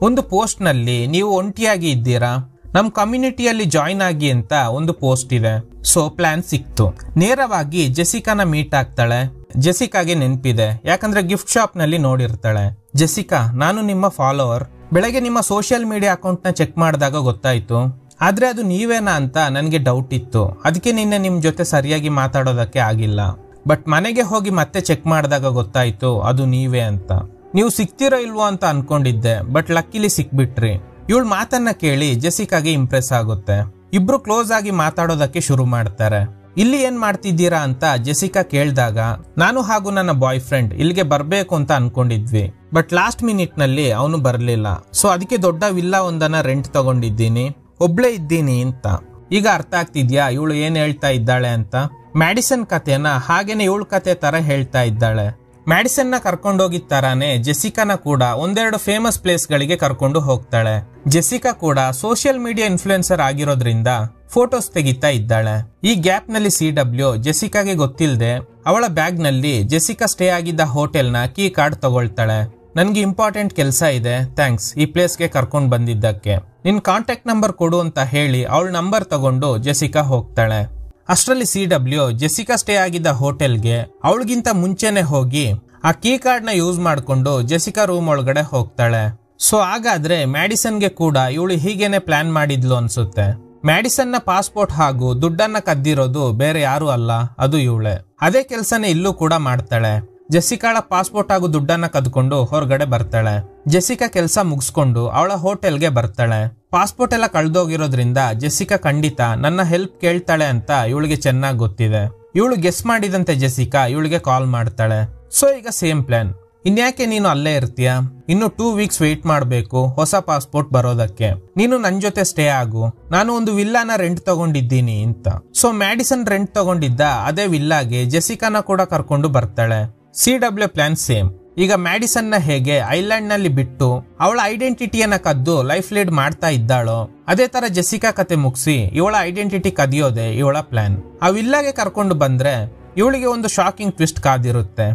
ಒಂದು ಪೋಸ್ಟ್ ನಲ್ಲಿ ನೀವು ಒಂಟಿಯಾಗಿ ಇದ್ದೀರಾ, ನಮ್ ಕಮ್ಯುನಿಟಿಯಲ್ಲಿ ಜಾಯಿನ್ ಆಗಿ ಅಂತ ಒಂದು ಪೋಸ್ಟ್ ಇದೆ. ಸೊ ಪ್ಲಾನ್ ಸಿಕ್ತು. ನೇರವಾಗಿ ಜೆಸಿಕಾನ ಮೀಟ್ ಆಗ್ತಾಳೆ. ಜೆಸಿಕಾಗೆ ನೆನ್ಪಿದೆ, ಯಾಕಂದ್ರೆ ಗಿಫ್ಟ್ ಶಾಪ್ ನಲ್ಲಿ ನೋಡಿರ್ತಾಳೆ. ಜೆಸಿಕಾ, ನಾನು ನಿಮ್ಮ ಫಾಲೋವರ್. ಬೆಳಗ್ಗೆ ನಿಮ್ಮ ಸೋಷಿಯಲ್ ಮೀಡಿಯಾ ಅಕೌಂಟ್ ನ ಚೆಕ್ ಮಾಡಿದಾಗ ಗೊತ್ತಾಯ್ತು, ಆದ್ರೆ ಅದು ನೀವೇನಾ ಅಂತ ನನಗೆ ಡೌಟ್ ಇತ್ತು. ಅದಕ್ಕೆ ನಿನ್ನೆ ನಿಮ್ ಜೊತೆ ಸರಿಯಾಗಿ ಮಾತಾಡೋದಕ್ಕೆ ಆಗಿಲ್ಲ. ಬಟ್ ಮನೆಗೆ ಹೋಗಿ ಮತ್ತೆ ಚೆಕ್ ಮಾಡಿದಾಗ ಗೊತ್ತಾಯ್ತು ಅದು ನೀವೇ ಅಂತ. ನೀವು ಸಿಕ್ತಿರೋ ಇಲ್ವೋ ಅಂತ ಅನ್ಕೊಂಡಿದ್ದೆ, ಬಟ್ ಲಕ್ಕಿಲಿ ಸಿಕ್ಬಿಟ್ರಿ. ಇವಳ ಮಾತನ್ನ ಕೇಳಿ ಜೆಸಿಕಾಗೆ ಇಂಪ್ರೆಸ್ ಆಗುತ್ತೆ. ಇಬ್ರು ಕ್ಲೋಸ್ ಆಗಿ ಮಾತಾಡೋದಕ್ಕೆ ಶುರು ಮಾಡ್ತಾರೆ. ಇಲ್ಲಿ ಏನ್ ಮಾಡ್ತಿದ್ದೀರಾ ಅಂತ ಜೆಸಿಕಾ ಕೇಳಿದಾಗ, ನಾನು ಹಾಗೂ ನನ್ನ ಬಾಯ್ ಫ್ರೆಂಡ್ ಇಲ್ಲಿಗೆ ಬರ್ಬೇಕು ಅಂತ ಅನ್ಕೊಂಡಿದ್ವಿ, ಬಟ್ ಲಾಸ್ಟ್ ಮಿನಿಟ್ ನಲ್ಲಿ ಅವನು ಬರ್ಲಿಲ್ಲ. ಸೊ ಅದಕ್ಕೆ ದೊಡ್ಡ ವಿಲ್ಲಾ ಒಂದನ್ನ ರೆಂಟ್ ತಗೊಂಡಿದ್ದೀನಿ, ಒಬ್ಳೇ ಇದ್ದೀನಿ ಅಂತ. ಈಗ ಅರ್ಥ ಆಗ್ತಿದ್ಯಾ ಇವಳು ಏನ್ ಹೇಳ್ತಾ ಇದ್ದಾಳೆ ಅಂತ? ಮ್ಯಾಡಿಸನ್ ಕಥೆನ ಹಾಗೇನೆ ಇವಳ ಕತೆ ತರ ಹೇಳ್ತಾ ಇದ್ದಾಳೆ. ಮ್ಯಾಡಿಸನ್ ನ ಕರ್ಕೊಂಡೋಗಿದ ತರಾನೇ ಜೆಸಿಕಾನ ಕೂಡ ಒಂದೆರಡು ಫೇಮಸ್ ಪ್ಲೇಸ್ ಗಳಿಗೆ ಕರ್ಕೊಂಡು ಹೋಗ್ತಾಳೆ. ಜೆಸಿಕಾ ಕೂಡ ಸೋಷಿಯಲ್ ಮೀಡಿಯಾ ಇನ್ಫ್ಲುಯೆನ್ಸರ್ ಆಗಿರೋದ್ರಿಂದ ಫೋಟೋಸ್ ತೆಗಿತಾ ಇದ್ದಾಳೆ. ಈ ಗ್ಯಾಪ್ ನಲ್ಲಿ CW ಜೆಸಿಕಾಗೆ ಗೊತ್ತಿಲ್ಲದೆ ಅವಳ ಬ್ಯಾಗ್ ನಲ್ಲಿ ಜೆಸಿಕಾ ಸ್ಟೇ ಆಗಿದ್ದ ಹೋಟೆಲ್ ನ ಕೀ ಕಾರ್ಡ್ ತಗೊಳ್ತಾಳೆ. ನನ್ಗೆ ಇಂಪಾರ್ಟೆಂಟ್ ಕೆಲಸ ಇದೆ, ಥ್ಯಾಂಕ್ಸ್ ಈ ಪ್ಲೇಸ್ಗೆ ಕರ್ಕೊಂಡ್ ಬಂದಿದ್ದಕ್ಕೆ. ನಿನ್ ಕಾಂಟ್ಯಾಕ್ಟ್ ನಂಬರ್ ಕೊಡು ಅಂತ ಹೇಳಿ ಅವಳ ನಂಬರ್ ತಗೊಂಡು ಜೆಸಿಕಾ ಹೋಗ್ತಾಳೆ. ಅಷ್ಟರಲ್ಲಿ CW ಜೆಸಿಕಾ ಸ್ಟೇ ಆಗಿದ್ದ ಹೋಟೆಲ್ಗೆ ಅವಳಿಗಿಂತ ಮುಂಚೆನೆ ಹೋಗಿ ಆ ಕೀ ಕಾರ್ಡ್ ನ ಯೂಸ್ ಮಾಡ್ಕೊಂಡು ಜೆಸಿಕಾ ರೂಮ್ ಒಳಗಡೆ ಹೋಗ್ತಾಳೆ. ಸೊ ಹಾಗಾದ್ರೆ ಮ್ಯಾಡಿಸನ್ಗೆ ಕೂಡ ಇವಳು ಹೀಗೇನೆ ಪ್ಲಾನ್ ಮಾಡಿದ್ಲು ಅನ್ಸುತ್ತೆ. ಮ್ಯಾಡಿಸನ್ ನ ಪಾಸ್ಪೋರ್ಟ್ ಹಾಗೂ ದುಡ್ಡನ್ನ ಕದ್ದಿರೋದು ಬೇರೆ ಯಾರು ಅಲ್ಲ, ಅದು ಇವಳೆ. ಅದೇ ಕೆಲ್ಸನೇ ಇಲ್ಲೂ ಕೂಡ ಮಾಡ್ತಾಳೆ. ಜೆಸಿಕಾಳ ಪಾಸ್ಪೋರ್ಟ್ ಹಾಗೂ ದುಡ್ಡನ್ನ ಕದ್ಕೊಂಡು ಹೊರಗಡೆ ಬರ್ತಾಳೆ. ಜೆಸಿಕಾ ಕೆಲಸ ಮುಗಿಸ್ಕೊಂಡು ಅವಳ ಹೋಟೆಲ್ಗೆ ಬರ್ತಾಳೆ. ಪಾಸ್ಪೋರ್ಟ್ ಎಲ್ಲ ಕಳ್ದೋಗಿರೋದ್ರಿಂದ ಜೆಸಿಕಾ ಖಂಡಿತ ನನ್ನ ಹೆಲ್ಪ್ ಕೇಳ್ತಾಳೆ ಅಂತ ಇವಳಿಗೆ ಚೆನ್ನಾಗಿ ಗೊತ್ತಿದೆ. ಇವಳು ಗೆಸ್ ಮಾಡಿದಂತೆ ಜೆಸಿಕಾ ಇವಳಿಗೆ ಕಾಲ್ ಮಾಡ್ತಾಳೆ. ಸೊ ಈಗ ಸೇಮ್ ಪ್ಲಾನ್. ಇನ್ಯಾಕೆ ನೀನು ಅಲ್ಲೇ ಇರ್ತೀಯ? ಇನ್ನು 2 ವೀಕ್ಸ್ ವೇಟ್ ಮಾಡ್ಬೇಕು ಹೊಸ ಪಾಸ್ಪೋರ್ಟ್ ಬರೋದಕ್ಕೆ. ನೀನು ನನ್ ಜೊತೆ ಸ್ಟೇ ಆಗು, ನಾನು ಒಂದು ವಿಲ್ಲಾನ ರೆಂಟ್ ತಗೊಂಡಿದ್ದೀನಿ ಅಂತ. ಸೊ ಮ್ಯಾಡಿಸನ್ ರೆಂಟ್ ತಗೊಂಡಿದ್ದ ಅದೇ ವಿಲ್ಲಾಗೆ ಜೆಸಿಕಾನ ಕೂಡ ಕರ್ಕೊಂಡು ಬರ್ತಾಳೆ. CW plan same. ಈಗ ಮ್ಯಾಡಿಸನ್ ನ ಹೇಗೆ ಐಲ್ಯಾಂಡ್ ನಲ್ಲಿ ಬಿಟ್ಟು ಅವಳ ಐಡೆಂಟಿಟಿಯನ್ನ ಕದ್ದು ಲೈಫ್ ಲೀಡ್ ಮಾಡ್ತಾ ಇದ್ದಾಳೋ, ಅದೇ ತರ ಜೆಸಿಕಾ ಕತೆ ಮುಗಿಸಿ ಇವಳ ಐಡೆಂಟಿಟಿ ಕದಿಯೋದೆ ಇವಳ ಪ್ಲಾನ್. ಆ ವಿಲ್ಲಾಗೆ ಕರ್ಕೊಂಡು ಬಂದ್ರೆ ಇವಳಿಗೆ ಒಂದು ಶಾಕಿಂಗ್ ಟ್ವಿಸ್ಟ್ ಕಾದಿರುತ್ತೆ.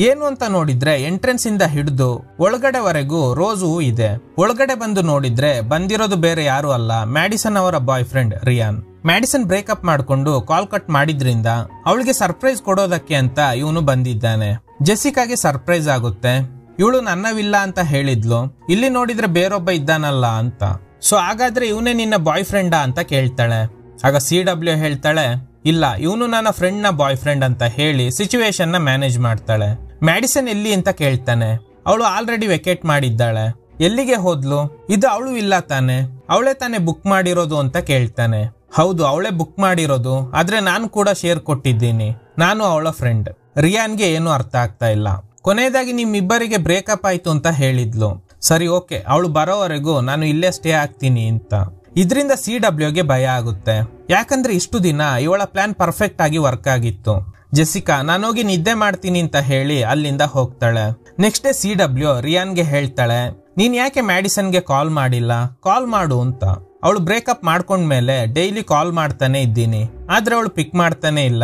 ಏನು ಅಂತ ನೋಡಿದ್ರೆ ಎಂಟ್ರೆನ್ಸ್ ಇಂದ ಹಿಡಿದು ಒಳಗಡೆವರೆಗೂ ರೋಸ್ ಹೂ ಇದೆ. ಒಳಗಡೆ ಬಂದು ನೋಡಿದ್ರೆ ಬಂದಿರೋದು ಬೇರೆ ಯಾರು ಅಲ್ಲ, ಮ್ಯಾಡಿಸನ್ ಅವರ boy friend rayon. Madison breakup ಮಾಡ್ಕೊಂಡು ಕಾಲ್ ಕಟ್ ಮಾಡಿದ್ರಿಂದ ಅವಳಿಗೆ ಸರ್ಪ್ರೈಸ್ ಕೊಡೋದಕ್ಕೆ ಅಂತ ಇವನು ಬಂದಿದ್ದಾನೆ. ಜೆಸಿಕಾಗೆ ಸರ್ಪ್ರೈಸ್ ಆಗುತ್ತೆ. ಇವಳು ನನ್ನ ವಿಲ್ಲ ಅಂತ ಹೇಳಿದ್ಲು, ಇಲ್ಲಿ ನೋಡಿದ್ರೆ ಬೇರೊಬ್ಬ ಇದ್ದಾನಲ್ಲ ಅಂತ. ಸೊ ಹಾಗಾದ್ರೆ ಇವನೇ ನಿನ್ನ ಬಾಯ್ ಫ್ರೆಂಡಾ ಅಂತ ಕೇಳ್ತಾಳೆ. ಆಗ CW ಹೇಳ್ತಾಳೆ, ಇಲ್ಲ ಇವನು ನನ್ನ ಫ್ರೆಂಡ್ ನ ಬಾಯ್ ಫ್ರೆಂಡ್ ಅಂತ ಹೇಳಿ ಸಿಚುವೇಶನ್ ನ ಮ್ಯಾನೇಜ್ ಮಾಡ್ತಾಳೆ. ಮ್ಯಾಡಿಸನ್ ಎಲ್ಲಿ ಅಂತ ಕೇಳ್ತಾನೆ. ಅವಳು ಆಲ್ರೆಡಿ ವೆಕೇಟ್ ಮಾಡಿದ್ದಾಳೆ. ಎಲ್ಲಿಗೆ ಹೋದ್ಲು? ಇದು ಅವಳು ಇಲ್ಲ ತಾನೆ, ಅವಳೇ ತಾನೆ ಬುಕ್ ಮಾಡಿರೋದು ಅಂತ ಕೇಳ್ತಾನೆ. ಹೌದು ಅವಳೇ ಬುಕ್ ಮಾಡಿರೋದು, ಆದ್ರೆ ನಾನು ಕೂಡ ಶೇರ್ ಕೊಟ್ಟಿದ್ದೀನಿ, ನಾನು ಅವಳ ಫ್ರೆಂಡ್. ರಿಯಾನ್ಗೆ ಏನು ಅರ್ಥ ಆಗ್ತಾ ಇಲ್ಲ. ಕೊನೆಯದಾಗಿ ನಿಮ್ಮಿಬ್ಬರಿಗೆ ಬ್ರೇಕಪ್ ಆಯ್ತು ಅಂತ ಹೇಳಿದ್ಲು. ಸರಿ ಓಕೆ, ಅವಳು ಬರೋವರೆಗೂ ನಾನು ಇಲ್ಲೇ ಸ್ಟೇ ಆಗ್ತೀನಿ ಅಂತ. ಇದರಿಂದ CWಗೆ ಭಯ ಆಗುತ್ತೆ. ಯಾಕಂದ್ರೆ ಇಷ್ಟು ದಿನ ಇವಳ ಪ್ಲಾನ್ ಪರ್ಫೆಕ್ಟ್ ಆಗಿ ವರ್ಕ್ ಆಗಿತ್ತು. ಜೆಸಿಕಾ ನಾನೋಗಿ ನಿದ್ದೆ ಮಾಡ್ತೀನಿ ಅಂತ ಹೇಳಿ ಅಲ್ಲಿಂದ ಹೋಗ್ತಾಳೆ. ನೆಕ್ಸ್ಟ್ ಡೇ CW ರಿಯಾನ್ಗೆ ಹೇಳ್ತಾಳೆ, ನೀನ್ ಯಾಕೆ ಮ್ಯಾಡಿಸನ್ಗೆ ಕಾಲ್ ಮಾಡಿಲ್ಲ, ಕಾಲ್ ಮಾಡು ಅಂತ. ಅವಳು ಬ್ರೇಕಪ್ ಮಾಡ್ಕೊಂಡ್ಮೇಲೆ ಡೈಲಿ ಕಾಲ್ ಮಾಡ್ತಾನೆ ಇದ್ದೀನಿ, ಆದ್ರೆ ಅವಳು ಪಿಕ್ ಮಾಡ್ತಾನೆ ಇಲ್ಲ.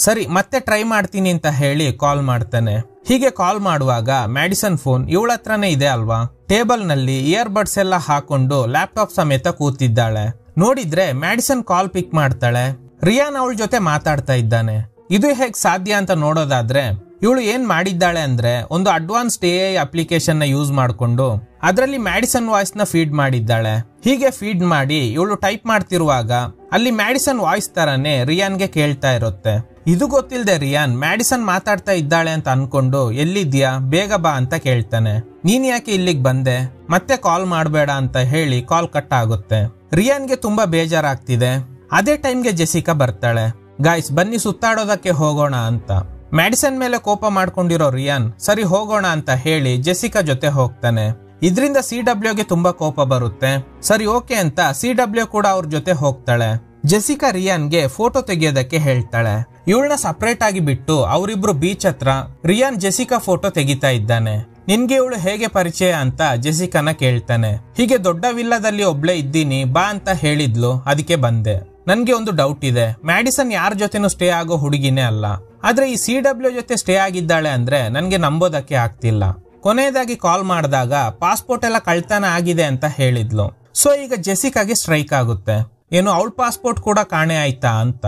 ಸರಿ ಮತ್ತೆ ಟ್ರೈ ಮಾಡ್ತೀನಿ ಅಂತ ಹೇಳಿ ಕಾಲ್ ಮಾಡ್ತಾನೆ. ಹೀಗೆ ಕಾಲ್ ಮಾಡುವಾಗ ಮ್ಯಾಡಿಸನ್ ಫೋನ್ ಇವಳ ಹತ್ರನೇ ಇದೆ ಅಲ್ವಾ. ಟೇಬಲ್ ನಲ್ಲಿ ಇಯರ್ ಬಡ್ಸ್ ಎಲ್ಲ ಹಾಕೊಂಡು ಲ್ಯಾಪ್ಟಾಪ್ ಸಮೇತ ಕೂತಿದ್ದಾಳೆ. ನೋಡಿದ್ರೆ ಮ್ಯಾಡಿಸನ್ ಕಾಲ್ ಪಿಕ್ ಮಾಡ್ತಾಳೆ. ರಿಯಾನ್ ಅವಳ ಜೊತೆ ಮಾತಾಡ್ತಾ ಇದ್ದಾನೆ. ಇದು ಹೇಗ್ ಸಾಧ್ಯ ಅಂತ ನೋಡೋದಾದ್ರೆ ಇವಳು ಏನ್ ಮಾಡಿದ್ದಾಳೆ ಅಂದ್ರೆ ಒಂದು ಅಡ್ವಾನ್ಸ್ಡ್ AI ಅಪ್ಲಿಕೇಶನ್ ನ ಯೂಸ್ ಮಾಡ್ಕೊಂಡು ಅದರಲ್ಲಿ ಮ್ಯಾಡಿಸನ್ ವಾಯ್ಸ್ ನ ಫೀಡ್ ಮಾಡಿದ್ದಾಳೆ. ಹೀಗೆ ಫೀಡ್ ಮಾಡಿ ಇವಳು ಟೈಪ್ ಮಾಡ್ತಿರುವಾಗ ಅಲ್ಲಿ ಮ್ಯಾಡಿಸನ್ ವಾಯ್ಸ್ ತರಾನೇ ರಿಯಾನ್ಗೆ ಕೇಳ್ತಾ ಇರುತ್ತೆ. ಇದು ಗೊತ್ತಿಲ್ಲದೆ ರಿಯಾನ್ ಮ್ಯಾಡಿಸನ್ ಮಾತಾಡ್ತಾ ಇದ್ದಾಳೆ ಅಂತ ಅನ್ಕೊಂಡು ಎಲ್ಲಿದ್ಯಾ ಬೇಗ ಬಾ ಅಂತ ಕೇಳ್ತಾನೆ. ನೀನ್ ಯಾಕೆ ಇಲ್ಲಿಗೆ ಬಂದೆ, ಮತ್ತೆ ಕಾಲ್ ಮಾಡಬೇಡ ಅಂತ ಹೇಳಿ ಕಾಲ್ ಕಟ್ ಆಗುತ್ತೆ. ರಿಯಾನ್ಗೆ ತುಂಬಾ ಬೇಜಾರಾಗ್ತಿದೆ. ಅದೇ ಟೈಮ್ಗೆ ಜೆಸಿಕಾ ಬರ್ತಾಳೆ. ಗಾಯ್ಸ್ ಬನ್ನಿ ಸುತ್ತಾಡೋದಕ್ಕೆ ಹೋಗೋಣ ಅಂತ. ಮ್ಯಾಡಿಸನ್ ಮೇಲೆ ಕೋಪ ಮಾಡ್ಕೊಂಡಿರೋ ರಿಯಾನ್ ಸರಿ ಹೋಗೋಣ ಅಂತ ಹೇಳಿ ಜೆಸಿಕಾ ಜೊತೆ ಹೋಗ್ತಾನೆ. ಇದರಿಂದ CWಗೆ ತುಂಬಾ ಕೋಪ ಬರುತ್ತೆ. ಸರಿ ಓಕೆ ಅಂತ CW ಕೂಡ ಅವ್ರ ಜೊತೆ ಹೋಗ್ತಾಳೆ. ಜೆಸಿಕಾ ರಿಯಾನ್ಗೆ ಫೋಟೋ ತೆಗೆಯೋದಕ್ಕೆ ಹೇಳ್ತಾಳೆ. ಇವಳನ್ನ ಸಪರೇಟ್ ಆಗಿ ಬಿಟ್ಟು ಅವರಿಬ್ರು ಬೀಚ್ ಹತ್ರ ರಿಯಾನ್ ಜೆಸಿಕಾ ಫೋಟೋ ತೆಗಿತಾ ಇದ್ದಾನೆ. ನಿನ್ಗೆ ಇವಳು ಹೇಗೆ ಪರಿಚಯ ಅಂತ ಜೆಸಿಕಾನ ಕೇಳ್ತಾನೆ. ಹೀಗೆ ದೊಡ್ಡ ವಿಲ್ಲದಲ್ಲಿ ಒಬ್ಳೆ ಇದ್ದೀನಿ ಬಾ ಅಂತ ಹೇಳಿದ್ಲು, ಅದಕ್ಕೆ ಬಂದೆ. ನನ್ಗೆ ಒಂದು ಡೌಟ್ ಇದೆ, ಮ್ಯಾಡಿಸನ್ ಯಾರ ಜೊತೆನೂ ಸ್ಟೇ ಆಗೋ ಹುಡುಗಿನೇ ಅಲ್ಲ, ಆದ್ರೆ ಈ CW ಜೊತೆ ಸ್ಟೇ ಆಗಿದ್ದಾಳೆ ಅಂದ್ರೆ ನನ್ಗೆ ನಂಬೋದಕ್ಕೆ ಆಗ್ತಿಲ್ಲ. ಕೊನೆಯದಾಗಿ ಕಾಲ್ ಮಾಡಿದಾಗ ಪಾಸ್ಪೋರ್ಟ್ ಎಲ್ಲ ಕಳ್ತನ ಆಗಿದೆ ಅಂತ ಹೇಳಿದ್ಲು. ಸೊ ಈಗ ಜೆಸಿಕಾಗೆ ಸ್ಟ್ರೈಕ್ ಆಗುತ್ತೆ, ಏನು ಅವಳ ಪಾಸ್ಪೋರ್ಟ್ ಕೂಡ ಕಾಣೆ ಆಯ್ತಾ ಅಂತ.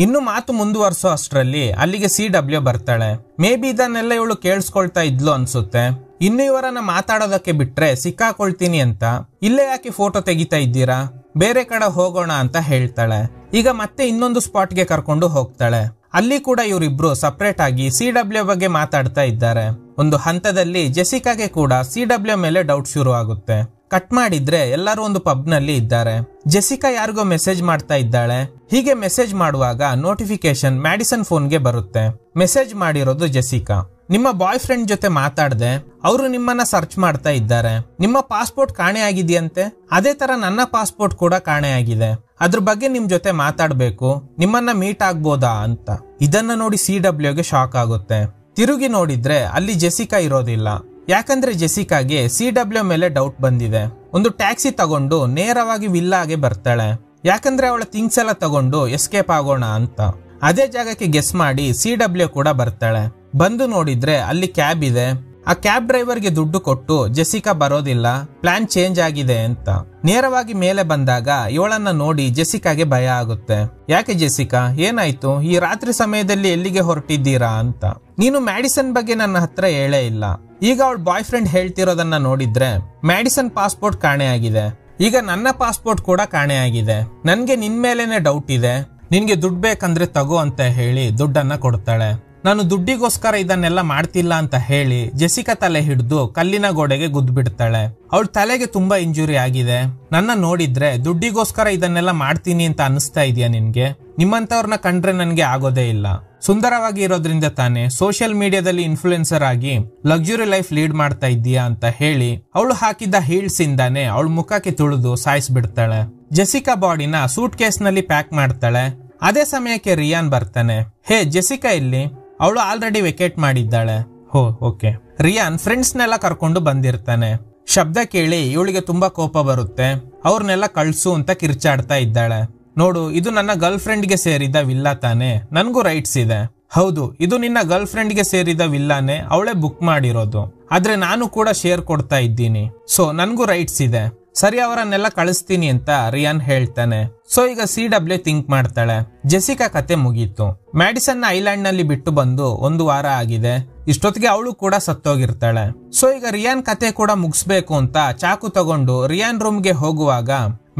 ಇನ್ನು ಮಾತು ಮುಂದುವರ್ಸೋ ಅಷ್ಟ್ರಲ್ಲಿ ಅಲ್ಲಿಗೆ CW ಬರ್ತಾಳೆ. ಮೇ ಬಿ ಇದನ್ನೆಲ್ಲ ಇವಳು ಕೇಳಿಸ್ಕೊಳ್ತಾ ಇದ್ಲು ಅನ್ಸುತ್ತೆ. ಇನ್ನು ಇವರನ್ನ ಮಾತಾಡೋದಕ್ಕೆ ಬಿಟ್ರೆ ಸಿಕ್ಕಾಕೊಳ್ತೀನಿ ಅಂತ, ಇಲ್ಲೇ ಯಾಕೆ ಫೋಟೋ ತೆಗಿತಾ ಇದ್ದೀರಾ, ಬೇರೆ ಕಡೆ ಹೋಗೋಣ ಅಂತ ಹೇಳ್ತಾಳೆ. ಈಗ ಮತ್ತೆ ಇನ್ನೊಂದು ಸ್ಪಾಟ್ಗೆ ಕರ್ಕೊಂಡು ಹೋಗ್ತಾಳೆ. ಅಲ್ಲಿ ಕೂಡ ಇವರಿಬ್ರು ಸಪರೇಟ್ ಆಗಿ CW ಬಗ್ಗೆ ಮಾತಾಡ್ತಾ ಇದ್ದಾರೆ. ಒಂದು ಹಂತದಲ್ಲಿ ಜೆಸಿಕಾಗೆ ಕೂಡ CW ಮೇಲೆ ಡೌಟ್ ಶುರು ಆಗುತ್ತೆ. ಕಟ್ ಮಾಡಿದ್ರೆ ಎಲ್ಲರೂ ಒಂದು ಪಬ್ ನಲ್ಲಿ ಇದ್ದಾರೆ. ಜೆಸಿಕಾ ಯಾರಿಗೋ ಮೆಸೇಜ್ ಮಾಡ್ತಾ ಇದ್ದಾಳೆ. ಹೀಗೆ ಮೆಸೇಜ್ ಮಾಡುವಾಗ ನೋಟಿಫಿಕೇಶನ್ ಮ್ಯಾಡಿಸನ್ ಫೋನ್ಗೆ ಬರುತ್ತೆ. ಮೆಸೇಜ್ ಮಾಡಿರೋದು ಜೆಸಿಕಾ. ನಿಮ್ಮ ಬಾಯ್ ಫ್ರೆಂಡ್ ಜೊತೆ ಮಾತಾಡ್ದೆ, ಅವರು ನಿಮ್ಮನ್ನ ಸರ್ಚ್ ಮಾಡ್ತಾ ಇದ್ದಾರೆ. ನಿಮ್ಮ ಪಾಸ್ಪೋರ್ಟ್ ಕಾಣೆ ಆಗಿದೆಯಂತೆ, ಅದೇ ತರ ನನ್ನ ಪಾಸ್ಪೋರ್ಟ್ ಕೂಡ ಕಾಣೆ ಆಗಿದೆ. ಅದ್ರ ಬಗ್ಗೆ ನಿಮ್ ಜೊತೆ ಮಾತಾಡ್ಬೇಕು, ನಿಮ್ಮನ್ನ ಮೀಟ್ ಆಗ್ಬೋದಾ ಅಂತ. ಇದನ್ನ ನೋಡಿ CWಗೆ ಶಾಕ್ ಆಗುತ್ತೆ. ತಿರುಗಿ ನೋಡಿದ್ರೆ ಅಲ್ಲಿ ಜೆಸಿಕಾ ಇರೋದಿಲ್ಲ. ಯಾಕಂದ್ರೆ ಜೆಸಿಕಾಗೆ CW ಮೇಲೆ ಡೌಟ್ ಬಂದಿದೆ. ಒಂದು ಟ್ಯಾಕ್ಸಿ ತಗೊಂಡು ನೇರವಾಗಿ ವಿಲ್ಲಾಗೆ ಬರ್ತಾಳೆ. ಯಾಕಂದ್ರೆ ಅವಳ ಥಿಂಗ್ಸ್ ಎಲ್ಲ ತಗೊಂಡು ಎಸ್ಕೇಪ್ ಆಗೋಣ ಅಂತ. ಅದೇ ಜಾಗಕ್ಕೆ ಗೆಸ್ ಮಾಡಿ CW ಕೂಡ ಬರ್ತಾಳೆ. ಬಂದು ನೋಡಿದ್ರೆ ಅಲ್ಲಿ ಕ್ಯಾಬ್ ಇದೆ. ಆ ಕ್ಯಾಬ್ ಡ್ರೈವರ್ಗೆ ದುಡ್ಡು ಕೊಟ್ಟು ಜೆಸಿಕಾ ಬರೋದಿಲ್ಲ, ಪ್ಲಾನ್ ಚೇಂಜ್ ಆಗಿದೆ ಅಂತ. ನೇರವಾಗಿ ಮೇಲೆ ಬಂದಾಗ ಇವಳನ್ನ ನೋಡಿ ಜೆಸಿಕಾಗೆ ಭಯ ಆಗುತ್ತೆ. ಯಾಕೆ ಜೆಸಿಕಾ, ಏನಾಯ್ತು, ಈ ರಾತ್ರಿ ಸಮಯದಲ್ಲಿ ಎಲ್ಲಿಗೆ ಹೊರಟಿದ್ದೀರಾ ಅಂತ. ನೀನು ಮ್ಯಾಡಿಸನ್ ಬಗ್ಗೆ ನನ್ನ ಹತ್ರ ಹೇಳೇ ಇಲ್ಲ. ಈಗ ಅವಳ ಬಾಯ್ ಫ್ರೆಂಡ್ ಹೇಳ್ತಿರೋದನ್ನ ನೋಡಿದ್ರೆ ಮ್ಯಾಡಿಸನ್ ಪಾಸ್ಪೋರ್ಟ್ ಕಾಣೆ ಆಗಿದೆ. ಈಗ ನನ್ನ ಪಾಸ್ಪೋರ್ಟ್ ಕೂಡ ಕಾಣೆ ಆಗಿದೆ. ನನ್ಗೆ ನಿನ್ ಮೇಲೇನೆ ಡೌಟ್ ಇದೆ. ನಿನ್ಗೆ ದುಡ್ಡು ಬೇಕಂದ್ರೆ ತಗೋ ಅಂತ ಹೇಳಿ ದುಡ್ಡನ್ನ ಕೊಡ್ತಾಳೆ. ನಾನು ದುಡ್ಡಿಗೋಸ್ಕರ ಇದನ್ನೆಲ್ಲ ಮಾಡ್ತಿಲ್ಲ ಅಂತ ಹೇಳಿ ಜೆಸಿಕಾ ತಲೆ ಹಿಡಿದು ಕಲ್ಲಿನ ಗೋಡೆಗೆ ಗುದ್ದು ಬಿಡ್ತಾಳೆ. ಅವಳ ತಲೆಗೆ ತುಂಬಾ ಇಂಜುರಿ ಆಗಿದೆ. ನನ್ನ ನೋಡಿದ್ರೆ ದುಡ್ಡಿಗೋಸ್ಕರ ಇದನ್ನೆಲ್ಲ ಮಾಡ್ತೀನಿ ಅಂತ ಅನಿಸ್ತಾ ಇದೆಯಾ ನಿನ್ಗೆ? ನಿಮ್ಮಂತವ್ರನ್ನ ಕಂಡ್ರೆ ನನ್ಗೆ ಆಗೋದೇ ಇಲ್ಲ. ಸುಂದರವಾಗಿ ಇರೋದ್ರಿಂದ ತಾನೇ ಸೋಷಿಯಲ್ ಮೀಡಿಯಾದಲ್ಲಿ ಇನ್ಫ್ಲುಯೆನ್ಸರ್ ಆಗಿ ಲಕ್ಸುರಿ ಲೈಫ್ ಲೀಡ್ ಮಾಡ್ತಾ ಇದ್ದೀಯಾ ಅಂತ ಹೇಳಿ ಅವಳು ಹಾಕಿದ್ದ ಹೀಲ್ಸ್ ಇಂದಾನೆ ಅವಳ ಮುಖಕ್ಕೆ ತುಳಿದು ಸಾಯಿಸ್ಬಿಡ್ತಾಳೆ. ಜೆಸಿಕಾ ಬಾಡಿನ ಸೂಟ್ ಕೇಸ್ ನಲ್ಲಿ ಪ್ಯಾಕ್ ಮಾಡ್ತಾಳೆ. ಅದೇ ಸಮಯಕ್ಕೆ ರಿಯಾನ್ ಬರ್ತಾನೆ. ಹೇ ಜೆಸಿಕಾ ಇಲ್ಲಿ, ಅವಳು ಆಲ್ರೆಡಿ ವೆಕೇಟ್ ಮಾಡಿದ್ದಾಳೆ. ಹೋ ಓಕೆ. ರಿಯಾನ್ ಫ್ರೆಂಡ್ಸ್ ನೆಲ್ಲ ಕರ್ಕೊಂಡು ಬಂದಿರ್ತಾನೆ. ಶಬ್ದ ಕೇಳಿ ಇವಳಿಗೆ ತುಂಬಾ ಕೋಪ ಬರುತ್ತೆ. ಅವ್ರನ್ನೆಲ್ಲ ಕಳ್ಸು ಅಂತ ಕಿರ್ಚಾಡ್ತಾ ಇದ್ದಾಳೆ. ನೋಡು, ಇದು ನನ್ನ ಗರ್ಲ್ ಫ್ರೆಂಡ್ಗೆ ಸೇರಿದ ವಿಲ್ಲಾ ತಾನೆ, ನನ್ಗೂ ರೈಟ್ಸ್ ಇದೆ. ಹೌದು, ಇದು ನಿನ್ನ ಗರ್ಲ್ ಫ್ರೆಂಡ್ಗೆ ಸೇರಿದ ವಿಲ್ಲಾನೆ, ಅವಳೇ ಬುಕ್ ಮಾಡಿರೋದು. ಆದ್ರೆ ನಾನು ಕೂಡ ಶೇರ್ ಕೊಡ್ತಾ ಇದ್ದೀನಿ, ಸೊ ನನ್ಗೂ ರೈಟ್ಸ್ ಇದೆ. ಸರಿ, ಅವರನ್ನೆಲ್ಲ ಕಳಿಸ್ತೀನಿ ಅಂತ ರಿಯಾನ್ ಹೇಳ್ತಾನೆ. ಸೊ ಈಗ CW ಥಿಂಕ್ ಮಾಡ್ತಾಳೆ, ಜೆಸಿಕಾ ಕತೆ ಮುಗೀತು. ಮ್ಯಾಡಿಸನ್ ಐಲ್ಯಾಂಡ್ ನಲ್ಲಿ ಬಿಟ್ಟು ಬಂದು 1 ವಾರ ಆಗಿದೆ. ಇಷ್ಟೊತ್ತಿಗೆ ಅವಳು ಕೂಡ ಸತ್ತೋಗಿರ್ತಾಳೆ. ಸೊ ಈಗ ರಿಯಾನ್ ಕತೆ ಕೂಡ ಮುಗಿಸ್ಬೇಕು ಅಂತ ಚಾಕು ತಗೊಂಡು ರಿಯಾನ್ ರೂಮ್ಗೆ ಹೋಗುವಾಗ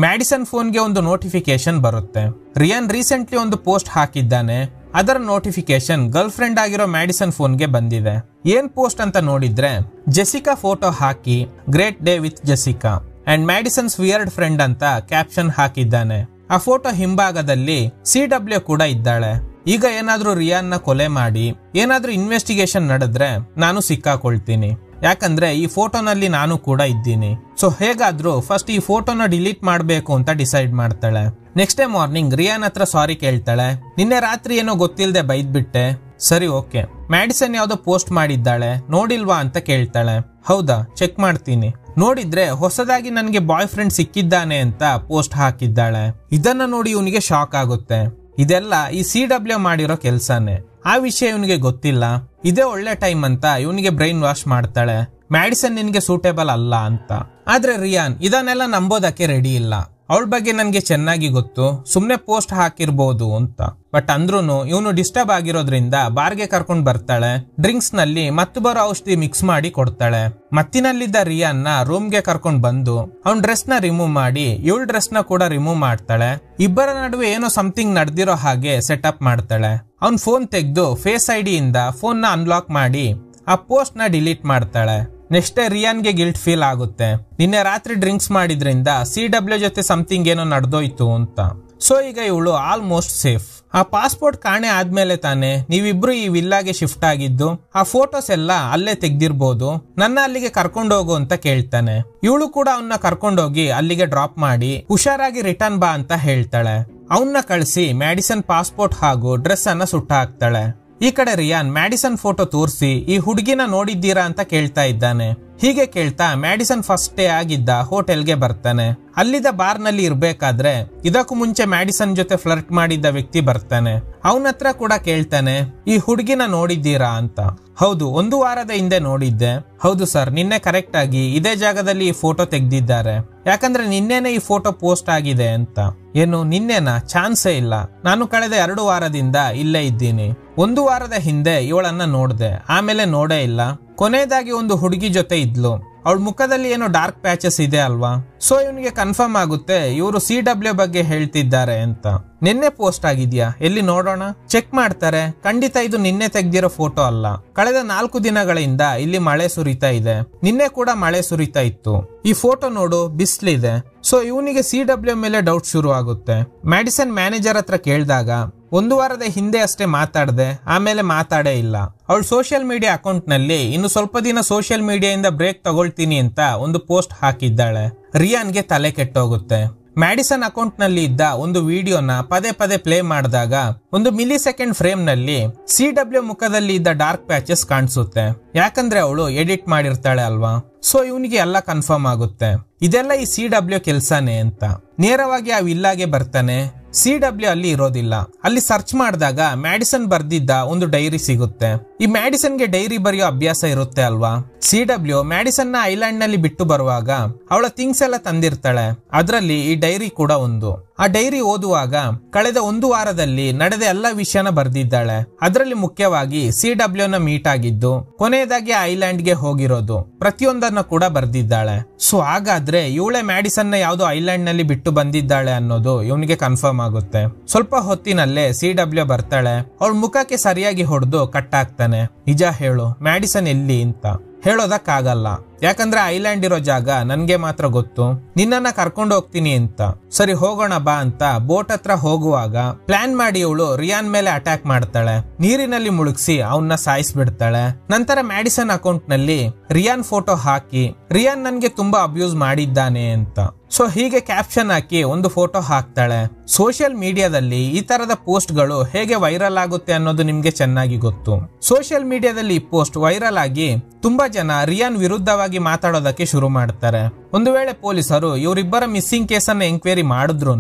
ಮ್ಯಾಡಿಸನ್ ಫೋನ್ಗೆ ಒಂದು ನೋಟಿಫಿಕೇಶನ್ ಬರುತ್ತೆ. ರಿಯಾನ್ ರೀಸೆಂಟ್ಲಿ ಒಂದು ಪೋಸ್ಟ್ ಹಾಕಿದ್ದಾನೆ. ಅದರ ನೋಟಿಫಿಕೇಶನ್ ಗರ್ಲ್ ಫ್ರೆಂಡ್ ಆಗಿರೋ ಮ್ಯಾಡಿಸನ್ ಫೋನ್ಗೆ ಬಂದಿದೆ. ಏನ್ ಪೋಸ್ಟ್ ಅಂತ ನೋಡಿದ್ರೆ ಜೆಸಿಕಾ ಫೋಟೋ ಹಾಕಿ great day with Jessica and Madison's weird friend ಅಂತ ಕ್ಯಾಪ್ಷನ್ ಹಾಕಿದ್ದಾನೆ. ಆ ಫೋಟೋ ಹಿಂಭಾಗದಲ್ಲಿ CW ಕೂಡ ಇದ್ದಾಳೆ. ಈಗ ಏನಾದ್ರೂ ರಿಯಾನ್ ನ ಕೊಲೆ ಮಾಡಿ ಏನಾದ್ರೂ ಇನ್ವೆಸ್ಟಿಗೇಷನ್ ನಡೆದ್ರೆ ನಾನು ಸಿಕ್ಕಾಕೊಳ್ತೀನಿ. ಯಾಕಂದ್ರೆ ಈ ಫೋಟೋನಲ್ಲಿ ನಾನು ಕೂಡ ಇದ್ದೀನಿ. ಸೊ ಹೇಗಾದ್ರೂ ಫಸ್ಟ್ ಈ ಫೋಟೋನ ಡಿಲೀಟ್ ಮಾಡ್ಬೇಕು ಅಂತ ಡಿಸೈಡ್ ಮಾಡ್ತಾಳೆ. ನೆಕ್ಸ್ಟ್ ಡೇ ಮಾರ್ನಿಂಗ್ ರಿಯಾನ್ ಹತ್ರ ಸಾರಿ ಕೇಳ್ತಾಳೆ. ನಿನ್ನೆ ರಾತ್ರಿ ಏನೋ ಗೊತ್ತಿಲ್ಲದೆ ಬೈದ್ಬಿಟ್ಟೆ. ಸರಿ ಓಕೆ. ಮ್ಯಾಡಿಸನ್ ಯಾವ್ದೋ ಪೋಸ್ಟ್ ಮಾಡಿದ್ದಾಳೆ, ನೋಡಿಲ್ವಾ ಅಂತ ಕೇಳ್ತಾಳೆ. ಹೌದಾ, ಚೆಕ್ ಮಾಡ್ತೀನಿ. ನೋಡಿದ್ರೆ ಹೊಸದಾಗಿ ನನ್ಗೆ ಬಾಯ್ ಫ್ರೆಂಡ್ ಸಿಕ್ಕಿದ್ದಾನೆ ಅಂತ ಪೋಸ್ಟ್ ಹಾಕಿದ್ದಾಳೆ. ಇದನ್ನ ನೋಡಿ ಇವನಿಗೆ ಶಾಕ್ ಆಗುತ್ತೆ. ಇದೆಲ್ಲ ಈ CW ಮಾಡಿರೋ ಕೆಲ್ಸಾನೆ. ಆ ವಿಷಯ ಇವನಿಗೆ ಗೊತ್ತಿಲ್ಲ. ಇದೇ ಒಳ್ಳೆ ಟೈಮ್ ಅಂತ ಇವನಿಗೆ ಬ್ರೈನ್ ವಾಶ್ ಮಾಡ್ತಾಳೆ. ಮ್ಯಾಡಿಸನ್ ನಿನ್ಗೆ ಸೂಟೇಬಲ್ ಅಲ್ಲ ಅಂತ. ಆದ್ರೆ ರಿಯಾನ್ ಇದನ್ನೆಲ್ಲ ನಂಬೋದಕ್ಕೆ ರೆಡಿ ಇಲ್ಲ. ಅವಳ ಬಗ್ಗೆ ನನ್ಗೆ ಚೆನ್ನಾಗಿ ಗೊತ್ತು, ಸುಮ್ನೆ ಪೋಸ್ಟ್ ಹಾಕಿರ್ಬೋದು ಅಂತ. ಬಟ್ ಅಂದ್ರೂನು ಇವನು ಡಿಸ್ಟರ್ಬ್ ಆಗಿರೋದ್ರಿಂದ ಬಾರ್ಗೆ ಕರ್ಕೊಂಡ್ ಬರ್ತಾಳೆ. ಡ್ರಿಂಕ್ಸ್ ನಲ್ಲಿ ಮತ್ತೊಬ್ಬರ ಔಷಧಿ ಮಿಕ್ಸ್ ಮಾಡಿ ಕೊಡ್ತಾಳೆ. ಮತ್ತಿನಲ್ಲಿದ್ದ ರಿಯಾನ್ ನ ರೂಮ್ಗೆ ಕರ್ಕೊಂಡ್ ಬಂದು ಅವನ್ ಡ್ರೆಸ್ ನ ರಿಮೂವ್ ಮಾಡಿ ಇವಳ ಡ್ರೆಸ್ ನ ಕೂಡ ರಿಮೂವ್ ಮಾಡ್ತಾಳೆ. ಇಬ್ಬರ ನಡುವೆ ಏನೋ ಸಮಥಿಂಗ್ ನಡೆದಿರೋ ಹಾಗೆ ಸೆಟಪ್ ಮಾಡ್ತಾಳೆ. ಅವನ್ ಫೋನ್ ತೆಗೆದು ಫೇಸ್ ID ಇಂದ ಫೋನ್ ನ ಅನ್ಲಾಕ್ ಮಾಡಿ ಆ ಪೋಸ್ಟ್ ನ ಡಿಲೀಟ್ ಮಾಡ್ತಾಳೆ. ನೆಕ್ಸ್ಟ್ ಡೇ ರಿಯಾನ್ಗೆ ಗಿಲ್ಟ್ ಫೀಲ್ ಆಗುತ್ತೆ. ನಿನ್ನೆ ರಾತ್ರಿ ಡ್ರಿಂಕ್ಸ್ ಮಾಡಿದ್ರಿಂದ CW ಜೊತೆ ಸಮಥಿಂಗ್ ಏನೋ ನಡೆದೋಯ್ತು ಅಂತ. ಸೊ ಈಗ ಇವಳು ಆಲ್ಮೋಸ್ಟ್ ಸೇಫ್. ಆ ಪಾಸ್ಪೋರ್ಟ್ ಕಾಣೆ ಆದ್ಮೇಲೆ ತಾನೆ ನೀವಿಬ್ರು ಈ ವಿಲ್ಲಾಗೆ ಶಿಫ್ಟ್ ಆಗಿದ್ದು. ಆ ಫೋಟೋಸ್ ಎಲ್ಲ ಅಲ್ಲೇ ತೆಗ್ದಿರ್ಬೋದು. ನನ್ನ ಅಲ್ಲಿಗೆ ಕರ್ಕೊಂಡೋಗು ಅಂತ ಕೇಳ್ತಾನೆ. ಇವಳು ಕೂಡ ಅವನ್ನ ಕರ್ಕೊಂಡೋಗಿ ಅಲ್ಲಿಗೆ ಡ್ರಾಪ್ ಮಾಡಿ ಹುಷಾರಾಗಿ ರಿಟರ್ನ್ ಬಾ ಅಂತ ಹೇಳ್ತಾಳೆ. ಅವನ್ನ ಕಳಿಸಿ ಮ್ಯಾಡಿಸನ್ ಪಾಸ್ಪೋರ್ಟ್ ಹಾಗೂ ಡ್ರೆಸ್ ಅನ್ನ ಸುಟ್ಟ ಹಾಕ್ತಾಳೆ. ಈ ಕಡೆ ರಿಯಾನ್ ಮ್ಯಾಡಿಸನ್ ಫೋಟೋ ತೋರಿಸಿ ಈ ಹುಡುಗಿನ ನೋಡಿದ್ದೀರಾ ಅಂತ ಕೇಳ್ತಾ ಇದ್ದಾನೆ. ಹೀಗೆ ಕೇಳ್ತಾ ಮ್ಯಾಡಿಸನ್ ಫಸ್ಟ್ ಡೇ ಆಗಿದ್ದ ಹೋಟೆಲ್ಗೆ ಬರ್ತಾನೆ. ಅಲ್ಲಿದ್ದ ಬಾರ್ ನಲ್ಲಿ ಇರ್ಬೇಕಾದ್ರೆ ಇದಕ್ಕೂ ಮುಂಚೆ ಮ್ಯಾಡಿಸನ್ ಜೊತೆ ಫ್ಲರ್ಟ್ ಮಾಡಿದ್ದ ವ್ಯಕ್ತಿ ಬರ್ತಾನೆ. ಅವನ ಹತ್ರ ಕೂಡ ಕೇಳ್ತಾನೆ, ಈ ಹುಡುಗಿನ ನೋಡಿದ್ದೀರಾ ಅಂತ. ಹೌದು, 1 ವಾರದ ಹಿಂದೆ ನೋಡಿದ್ದೆ. ಹೌದು ಸರ್, ನಿನ್ನೆ ಕರೆಕ್ಟ್ ಆಗಿ ಇದೇ ಜಾಗದಲ್ಲಿ ಈ ಫೋಟೋ ತೆಗ್ದಿದ್ದಾರೆ. ಯಾಕಂದ್ರೆ ನಿನ್ನೆನೆ ಈ ಫೋಟೋ ಪೋಸ್ಟ್ ಆಗಿದೆ ಅಂತ. ಏನು ನಿನ್ನೆನಾ? ಚಾನ್ಸೇ ಇಲ್ಲ. ನಾನು ಕಳೆದ 2 ವಾರದಿಂದ ಇಲ್ಲೇ ಇದ್ದೀನಿ. 1 ವಾರದ ಹಿಂದೆ ಇವಳನ್ನ ನೋಡ್ದೆ, ಆಮೇಲೆ ನೋಡೇ ಇಲ್ಲ. ಕೊನೆಯದಾಗಿ ಒಂದು ಹುಡುಗಿ ಜೊತೆ ಇದ್ಲು. ಅವಳ ಮುಖದಲ್ಲಿ ಏನೋ ಡಾರ್ಕ್ ಪ್ಯಾಚಸ್ ಇದೆ ಅಲ್ವಾ. ಸೊ ಇವನಿಗೆ ಕನ್ಫರ್ಮ್ ಆಗುತ್ತೆ ಇವರು CW ಬಗ್ಗೆ ಹೇಳ್ತಿದ್ದಾರೆ ಅಂತ. ನಿನ್ನೆ ಪೋಸ್ಟ್ ಆಗಿದ್ಯಾ? ಎಲ್ಲಿ ನೋಡೋಣ. ಚೆಕ್ ಮಾಡ್ತಾರೆ. ಖಂಡಿತ ಇದು ನಿನ್ನೆ ತೆಗ್ದಿರೋ ಫೋಟೋ ಅಲ್ಲ. ಕಳೆದ 4 ದಿನಗಳಿಂದ ಇಲ್ಲಿ ಮಳೆ ಸುರಿತಾ ಇದೆ. ನಿನ್ನೆ ಕೂಡ ಮಳೆ ಸುರಿತಾ ಇತ್ತು. ಈ ಫೋಟೋ ನೋಡು, ಬಿಸ್ಲಿದೆ. ಸೊ ಇವನಿಗೆ CW ಮೇಲೆ ಡೌಟ್ ಶುರು ಆಗುತ್ತೆ. ಮ್ಯಾಡಿಸನ್ ಮ್ಯಾನೇಜರ್ ಹತ್ರ ಕೇಳಿದಾಗ 1 ವಾರದ ಹಿಂದೆ ಅಷ್ಟೇ ಮಾತಾಡ್ದೆ, ಆಮೇಲೆ ಮಾತಾಡೇ ಇಲ್ಲ. ಅವಳು ಸೋಷಿಯಲ್ ಮೀಡಿಯಾ ಅಕೌಂಟ್ ನಲ್ಲಿ ಇನ್ನು ಸ್ವಲ್ಪ ದಿನ ಸೋಷಿಯಲ್ ಮೀಡಿಯಾದಿಂದ ಬ್ರೇಕ್ ತಗೊಳ್ತೀನಿ ಅಂತ ಒಂದು ಪೋಸ್ಟ್ ಹಾಕಿದ್ದಾಳೆ. ರಿಯಾನ್ಗೆ ತಲೆ ಕೆಟ್ಟೋಗುತ್ತೆ. ಮ್ಯಾಡಿಸನ್ ಅಕೌಂಟ್ ನಲ್ಲಿ ಇದ್ದ ಒಂದು ವಿಡಿಯೋನ ಪದೇ ಪದೇ ಪ್ಲೇ ಮಾಡಿದಾಗ 1 ಮಿಲಿಸೆಕೆಂಡ್ ಫ್ರೇಮ್ ನಲ್ಲಿ CW ಮುಖದಲ್ಲಿ ಇದ್ದ ಡಾರ್ಕ್ ಪ್ಯಾಚಸ್ ಕಾಣಿಸುತ್ತೆ. ಯಾಕಂದ್ರೆ ಅವಳು ಎಡಿಟ್ ಮಾಡಿರ್ತಾಳೆ ಅಲ್ವಾ. ಸೊ ಇವನಿಗೆ ಎಲ್ಲ ಕನ್ಫರ್ಮ್ ಆಗುತ್ತೆ, ಇದೆಲ್ಲ ಈ CW ಕೆಲ್ಸನೇ ಅಂತ. ನೇರವಾಗಿ ಆ ವಿಲ್ಲಾಗೆ ಬರ್ತಾನೆ. CW ಅಲ್ಲಿ ಇರೋದಿಲ್ಲ. ಅಲ್ಲಿ ಸರ್ಚ್ ಮಾಡಿದಾಗ ಮ್ಯಾಡಿಸನ್ ಬರ್ದಿದ್ದ ಒಂದು ಡೈರಿ ಸಿಗುತ್ತೆ. ಈ ಮ್ಯಾಡಿಸನ್ಗೆ ಡೈರಿ ಬರೆಯೋ ಅಭ್ಯಾಸ ಇರುತ್ತೆ ಅಲ್ವಾ. CW ಮ್ಯಾಡಿಸನ್ ನ ಐಲ್ಯಾಂಡ್ ನಲ್ಲಿ ಬಿಟ್ಟು ಬರುವಾಗ ಅವಳ ಥಿಂಗ್ಸ್ ಎಲ್ಲ ತಂದಿರ್ತಾಳೆ. ಅದರಲ್ಲಿ ಈ ಡೈರಿ ಕೂಡ ಒಂದು. ಆ ಡೈರಿ ಓದುವಾಗ ಕಳೆದ 1 ವಾರದಲ್ಲಿ ನಡೆದ ಎಲ್ಲ ವಿಷಯನ ಬರ್ದಿದ್ದಾಳೆ. ಅದರಲ್ಲಿ ಮುಖ್ಯವಾಗಿ CW ನ ಮೀಟ್ ಆಗಿದ್ದು, ಕೊನೆಯದಾಗಿ ಐಲ್ಯಾಂಡ್ ಗೆ ಹೋಗಿರೋದು, ಪ್ರತಿಯೊಂದನ್ನ ಕೂಡ ಬರ್ದಿದ್ದಾಳೆ. ಸೊ ಹಾಗಾದ್ರೆ ಇವಳೆ ಮ್ಯಾಡಿಸನ್ ನ ಯಾವ್ದೋ ಐಲ್ಯಾಂಡ್ ನಲ್ಲಿ ಬಿಟ್ಟು ಬಂದಿದ್ದಾಳೆ ಅನ್ನೋದು ಇವನಿಗೆ ಕನ್ಫರ್ಮ್ ಆಗುತ್ತೆ. ಸ್ವಲ್ಪ ಹೊತ್ತಿನಲ್ಲೇ CW ಬರ್ತಾಳೆ. ಅವಳ ಮುಖಕ್ಕೆ ಸರಿಯಾಗಿ ಹೊಡೆದು ಕಟ್ ಆಗ್ತಾನೆ. ನಿಜ ಹೇಳು, ಮ್ಯಾಡಿಸನ್ ಎಲ್ಲಿ ಅಂತ. ಹೇಳೋದಕ್ಕಾಗಲ್ಲ, ಯಾಕಂದ್ರೆ ಐಲ್ಯಾಂಡ್ ಇರೋ ಜಾಗ ನನ್ಗೆ ಮಾತ್ರ ಗೊತ್ತು. ನಿನ್ನನ್ನ ಕರ್ಕೊಂಡು ಹೋಗ್ತೀನಿ ಅಂತ. ಸರಿ ಹೋಗೋಣ ಬಾ ಅಂತ ಬೋಟ್ ಹತ್ರ ಹೋಗುವಾಗ ಪ್ಲಾನ್ ಮಾಡಿ ಇವಳು ರಿಯಾನ್ ಮೇಲೆ ಅಟ್ಯಾಕ್ ಮಾಡ್ತಾಳೆ. ನೀರಿನಲ್ಲಿ ಮುಳುಗಿಸಿ ಅವನ್ನ ಸಾಯಿಸ್ಬಿಡ್ತಾಳೆ. ನಂತರ ಮ್ಯಾಡಿಸನ್ ಅಕೌಂಟ್ ನಲ್ಲಿ ರಿಯಾನ್ ಫೋಟೋ ಹಾಕಿ ರಿಯಾನ್ ನನ್ಗೆ ತುಂಬಾ ಅಬ್ಯೂಸ್ ಮಾಡಿದ್ದಾನೆ ಅಂತ. ಸೊ ಹೀಗೆ ಕ್ಯಾಪ್ಷನ್ ಹಾಕಿ ಒಂದು ಫೋಟೋ ಹಾಕ್ತಾಳೆ. ಸೋಷಿಯಲ್ ಮೀಡಿಯಾದಲ್ಲಿ ಈ ತರದ ಪೋಸ್ಟ್ ಗಳು ಹೇಗೆ ವೈರಲ್ ಆಗುತ್ತೆ ಅನ್ನೋದು ನಿಮ್ಗೆ ಚೆನ್ನಾಗಿ ಗೊತ್ತು. ಸೋಷಿಯಲ್ ಮೀಡಿಯಾದಲ್ಲಿ ಈ ಪೋಸ್ಟ್ ವೈರಲ್ ಆಗಿ ತುಂಬಾ ಜನ ರಿಯಾನ್ ವಿರುದ್ಧವಾಗಿ ಮಾತಾಡೋದಕ್ಕೆ ಶುರು ಮಾಡ್ತಾರೆ. ಒಂದು ವೇಳೆ ಪೊಲೀಸರು ಇವರಿಬ್ಬರ ಮಿಸ್ಸಿಂಗ್ ಕೇಸ್ ಅನ್ನ ಎಂಕ್ವೈರಿ ಮಾಡಿದ್ರು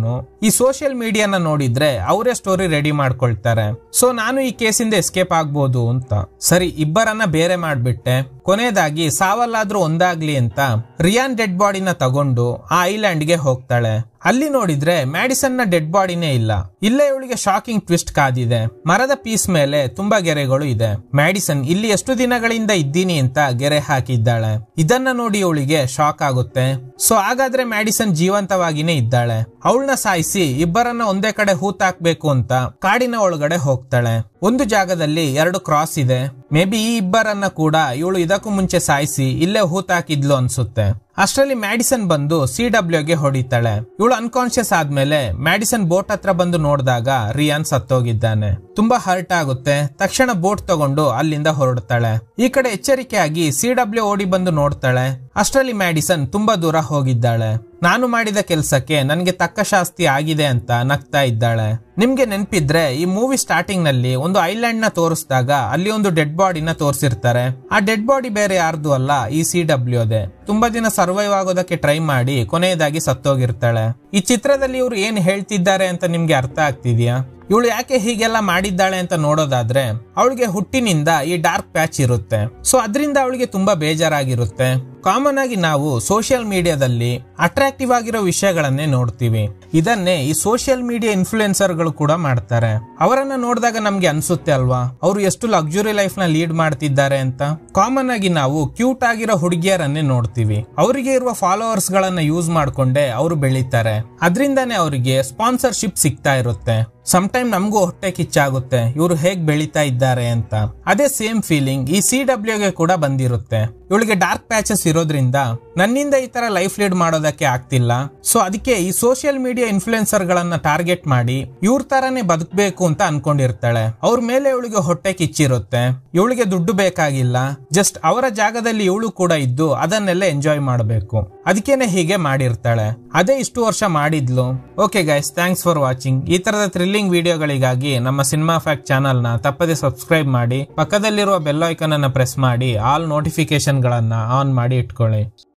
ಈ ಸೋಷಿಯಲ್ ಮೀಡಿಯಾನ ನೋಡಿದ್ರೆ ಅವರೇ ಸ್ಟೋರಿ ರೆಡಿ ಮಾಡ್ಕೊಳ್ತಾರೆ. ಸೊ ನಾನು ಈ ಕೇಸಿಂದ ಎಸ್ಕೇಪ್ ಆಗ್ಬೋದು ಅಂತ. ಸರಿ, ಇಬ್ಬರನ್ನ ಬೇರೆ ಮಾಡ್ಬಿಟ್ಟೆ. ಕೊನೆಯದಾಗಿ ಸಾವಲ್ಲಾದ್ರೂ ಒಂದಾಗ್ಲಿ ಅಂತ ರಿಯಾನ್ ಡೆಡ್ ಬಾಡಿನ ತಗೊಂಡು ಆ ಐಲ್ಯಾಂಡ್ ಗೆ ಹೋಗ್ತಾಳೆ. ಅಲ್ಲಿ ನೋಡಿದ್ರೆ ಮ್ಯಾಡಿಸನ್ ನ ಡೆಡ್ ಬಾಡಿನೇ ಇಲ್ಲ. ಇಲ್ಲೇ ಇವಳಿಗೆ ಶಾಕಿಂಗ್ ಟ್ವಿಸ್ಟ್ ಕಾದಿದೆ. ಮರದ ಪೀಸ್ ಮೇಲೆ ತುಂಬಾ ಗೆರೆಗಳು ಇದೆ. ಮ್ಯಾಡಿಸನ್ ಇಲ್ಲಿ ಎಷ್ಟು ದಿನಗಳಿಂದ ಇದ್ದೀನಿ ಅಂತ ಗೆರೆ ಹಾಕಿದ್ದಾಳೆ. ಇದನ್ನ ನೋಡಿ ಇವಳಿಗೆ ಶಾಕ್ ಆಗುತ್ತೆ. ಸೊ ಹಾಗಾದ್ರೆ ಮ್ಯಾಡಿಸನ್ ಜೀವಂತವಾಗಿನೇ ಇದ್ದಾಳೆ. ಅವಳನ್ನ ಸಾಯಿಸಿ ಇಬ್ಬರನ್ನ ಒಂದೇ ಕಡೆ ಹೂತಾಕ್ಬೇಕು ಅಂತ ಕಾಡಿನ ಒಳಗಡೆ ಹೋಗ್ತಾಳೆ. ಒಂದು ಜಾಗದಲ್ಲಿ 2 ಕ್ರಾಸ್ ಇದೆ. ಮೇ ಬಿ ಈ ಇಬ್ಬರನ್ನ ಕೂಡ ಇವಳು ಇದಕ್ಕೂ ಮುಂಚೆ ಸಾಯಿಸಿ ಇಲ್ಲೇ ಹೂತಾಕಿದ್ಲು ಅನ್ಸುತ್ತೆ. ಅಷ್ಟರಲ್ಲಿ ಮ್ಯಾಡಿಸನ್ ಬಂದು CW ಗೆ ಹೊಡಿತಾಳೆ. ಇವಳು ಅನ್ಕಾನ್ಶಿಯಸ್ ಆದ್ಮೇಲೆ ಮ್ಯಾಡಿಸನ್ ಬೋಟ್ ಹತ್ರ ಬಂದು ನೋಡಿದಾಗ ರಿಯಾನ್ ಸತ್ತೋಗಿದ್ದಾನೆ. ತುಂಬಾ ಹರ್ಟ್ ಆಗುತ್ತೆ. ತಕ್ಷಣ ಬೋಟ್ ತಗೊಂಡು ಅಲ್ಲಿಂದ ಹೊರಡ್ತಾಳೆ. ಈ ಕಡೆ ಎಚ್ಚರಿಕೆಯಾಗಿ CW ಓಡಿ ಬಂದು ನೋಡ್ತಾಳೆ. ಅಷ್ಟರಲ್ಲಿ ಮ್ಯಾಡಿಸನ್ ತುಂಬಾ ದೂರ ಹೋಗಿದ್ದಾಳೆ. ನಾನು ಮಾಡಿದ ಕೆಲ್ಸಕ್ಕೆ ನನ್ಗೆ ತಕ್ಕ ಶಾಸ್ತಿ ಆಗಿದೆ ಅಂತ ನಗ್ತಾ ಇದ್ದಾಳೆ. ನಿಮ್ಗೆ ನೆನ್ಪಿದ್ರೆ ಈ ಮೂವಿ ಸ್ಟಾರ್ಟಿಂಗ್ ನಲ್ಲಿ ಒಂದು ಐಲ್ಯಾಂಡ್ ನ ತೋರಿಸಿದಾಗ ಅಲ್ಲಿ ಒಂದು ಡೆಡ್ ಬಾಡಿನ ತೋರಿಸಿರ್ತಾರೆ. ಆ ಡೆಡ್ ಬಾಡಿ ಬೇರೆ ಯಾರ್ದು ಅಲ್ಲ, ಈ CW ದೇ. ತುಂಬಾ ದಿನ ಸರ್ವೈವ್ ಆಗೋದಕ್ಕೆ ಟ್ರೈ ಮಾಡಿ ಕೊನೆಯದಾಗಿ ಸತ್ತೋಗಿರ್ತಾಳೆ. ಈ ಚಿತ್ರದಲ್ಲಿ ಇವ್ರು ಏನ್ ಹೇಳ್ತಿದ್ದಾರೆ ಅಂತ ನಿಮ್ಗೆ ಅರ್ಥ ಆಗ್ತಿದ್ಯಾ? ಇವಳು ಯಾಕೆ ಹೀಗೆಲ್ಲ ಮಾಡಿದ್ದಾಳೆ ಅಂತ ನೋಡೋದಾದ್ರೆ ಅವಳಿಗೆ ಹುಟ್ಟಿನಿಂದ ಈ ಡಾರ್ಕ್ ಪ್ಯಾಚ್ ಇರುತ್ತೆ. ಸೊ ಅದರಿಂದ ಅವಳಿಗೆ ತುಂಬಾ ಬೇಜಾರಾಗಿರುತ್ತೆ. ಕಾಮನ್ ಆಗಿ ನಾವು ಸೋಷಿಯಲ್ ಮೀಡಿಯಾದಲ್ಲಿ ಅಟ್ರಾಕ್ಟಿವ್ ಆಗಿರೋ ವಿಷಯಗಳನ್ನೇ ನೋಡ್ತೀವಿ. ಇದನ್ನೇ ಈ ಸೋಷಿಯಲ್ ಮೀಡಿಯಾ ಇನ್ಫ್ಲೂಯೆನ್ಸರ್ ಗಳು ಕೂಡ ಮಾಡ್ತಾರೆ. ಅವರನ್ನ ನೋಡಿದಾಗ ನಮ್ಗೆ ಅನ್ಸುತ್ತೆ ಅಲ್ವಾ, ಅವರು ಎಷ್ಟು ಲಕ್ಸುರಿ ಲೈಫ್ ನ ಲೀಡ್ ಮಾಡ್ತಿದ್ದಾರೆ ಅಂತ. ಕಾಮನ್ ಆಗಿ ನಾವು ಕ್ಯೂಟ್ ಆಗಿರೋ ಹುಡುಗಿಯರನ್ನೇ ನೋಡ್ತೀವಿ. ಅವರಿಗೆ ಇರುವ ಫಾಲೋವರ್ಸ್ ಗಳನ್ನ ಯೂಸ್ ಮಾಡ್ಕೊಂಡೆ ಅವರು ಬೆಳೀತಾರೆ. ಅದರಿಂದಾನೇ ಅವರಿಗೆ ಸ್ಪಾನ್ಸರ್ಶಿಪ್ ಸಿಗ್ತಾ ಇರುತ್ತೆ. ಸಮ್ಟೈಮ್ ನಮಗೂ ಹೊಟ್ಟೆ ಕಿಚ್ಚಾಗುತ್ತೆ ಇವರು ಹೇಗ್ ಬೆಳೀತಾ ಇದ್ದಾರೆ ಅಂತ. ಅದೇ ಸೇಮ್ ಫೀಲಿಂಗ್ ಈ CW ಗೆ ಕೂಡ ಬಂದಿರುತ್ತೆ. ಇವಳಿಗೆ ಡಾರ್ಕ್ ಪ್ಯಾಚಸ್ ಇರೋದ್ರಿಂದ ನನ್ನಿಂದ ಈ ತರ ಲೈಫ್ ಲೀಡ್ ಮಾಡೋದಕ್ಕೆ ಆಗ್ತಿಲ್ಲ. ಸೊ ಅದಕ್ಕೆ ಈ ಸೋಷಿಯಲ್ ಮೀಡಿಯಾ ಇನ್ಫ್ಲುಯೆನ್ಸರ್ ಗಳನ್ನ ಟಾರ್ಗೆಟ್ ಮಾಡಿ ಇವ್ರ ತರಾನೇ ಬದುಕಬೇಕು ಅಂತ ಅನ್ಕೊಂಡಿರ್ತಾಳೆ. ಅವ್ರ ಮೇಲೆ ಇವಳಿಗೆ ಹೊಟ್ಟೆ ಕಿಚ್ಚಿರುತ್ತೆ. ಇವಳಿಗೆ ದುಡ್ಡು ಬೇಕಾಗಿಲ್ಲ, ಜಸ್ಟ್ ಅವರ ಜಾಗದಲ್ಲಿ ಇವಳು ಕೂಡ ಇದ್ದು ಅದನ್ನೆಲ್ಲ ಎಂಜಾಯ್ ಮಾಡಬೇಕು. ಅದಕ್ಕೇನೆ ಹೀಗೆ ಮಾಡಿರ್ತಾಳೆ. ಅದೇ ಇಷ್ಟು ವರ್ಷ ಮಾಡಿದ್ಲು. Okay guys, thanks for watching. ಈ ತರದ ಥ್ರಿಲ್ಲಿಂಗ್ ವಿಡಿಯೋಗಳಿಗಾಗಿ ನಮ್ಮ ಸಿನಿಮಾ ಫ್ಯಾಕ್ಟ್ ಚಾನಲ್ ನ ತಪ್ಪದೆ ಸಬ್ಸ್ಕ್ರೈಬ್ ಮಾಡಿ. ಪಕ್ಕದಲ್ಲಿರುವ ಬೆಲ್ ಐಕಾನ್ ಅನ್ನ ಪ್ರೆಸ್ ಮಾಡಿ ಆಲ್ ನೋಟಿಫಿಕೇಶನ್ ಗಳನ್ನ ಆನ್ ಮಾಡಿ ಇಟ್ಕೊಳ್ಳಿ.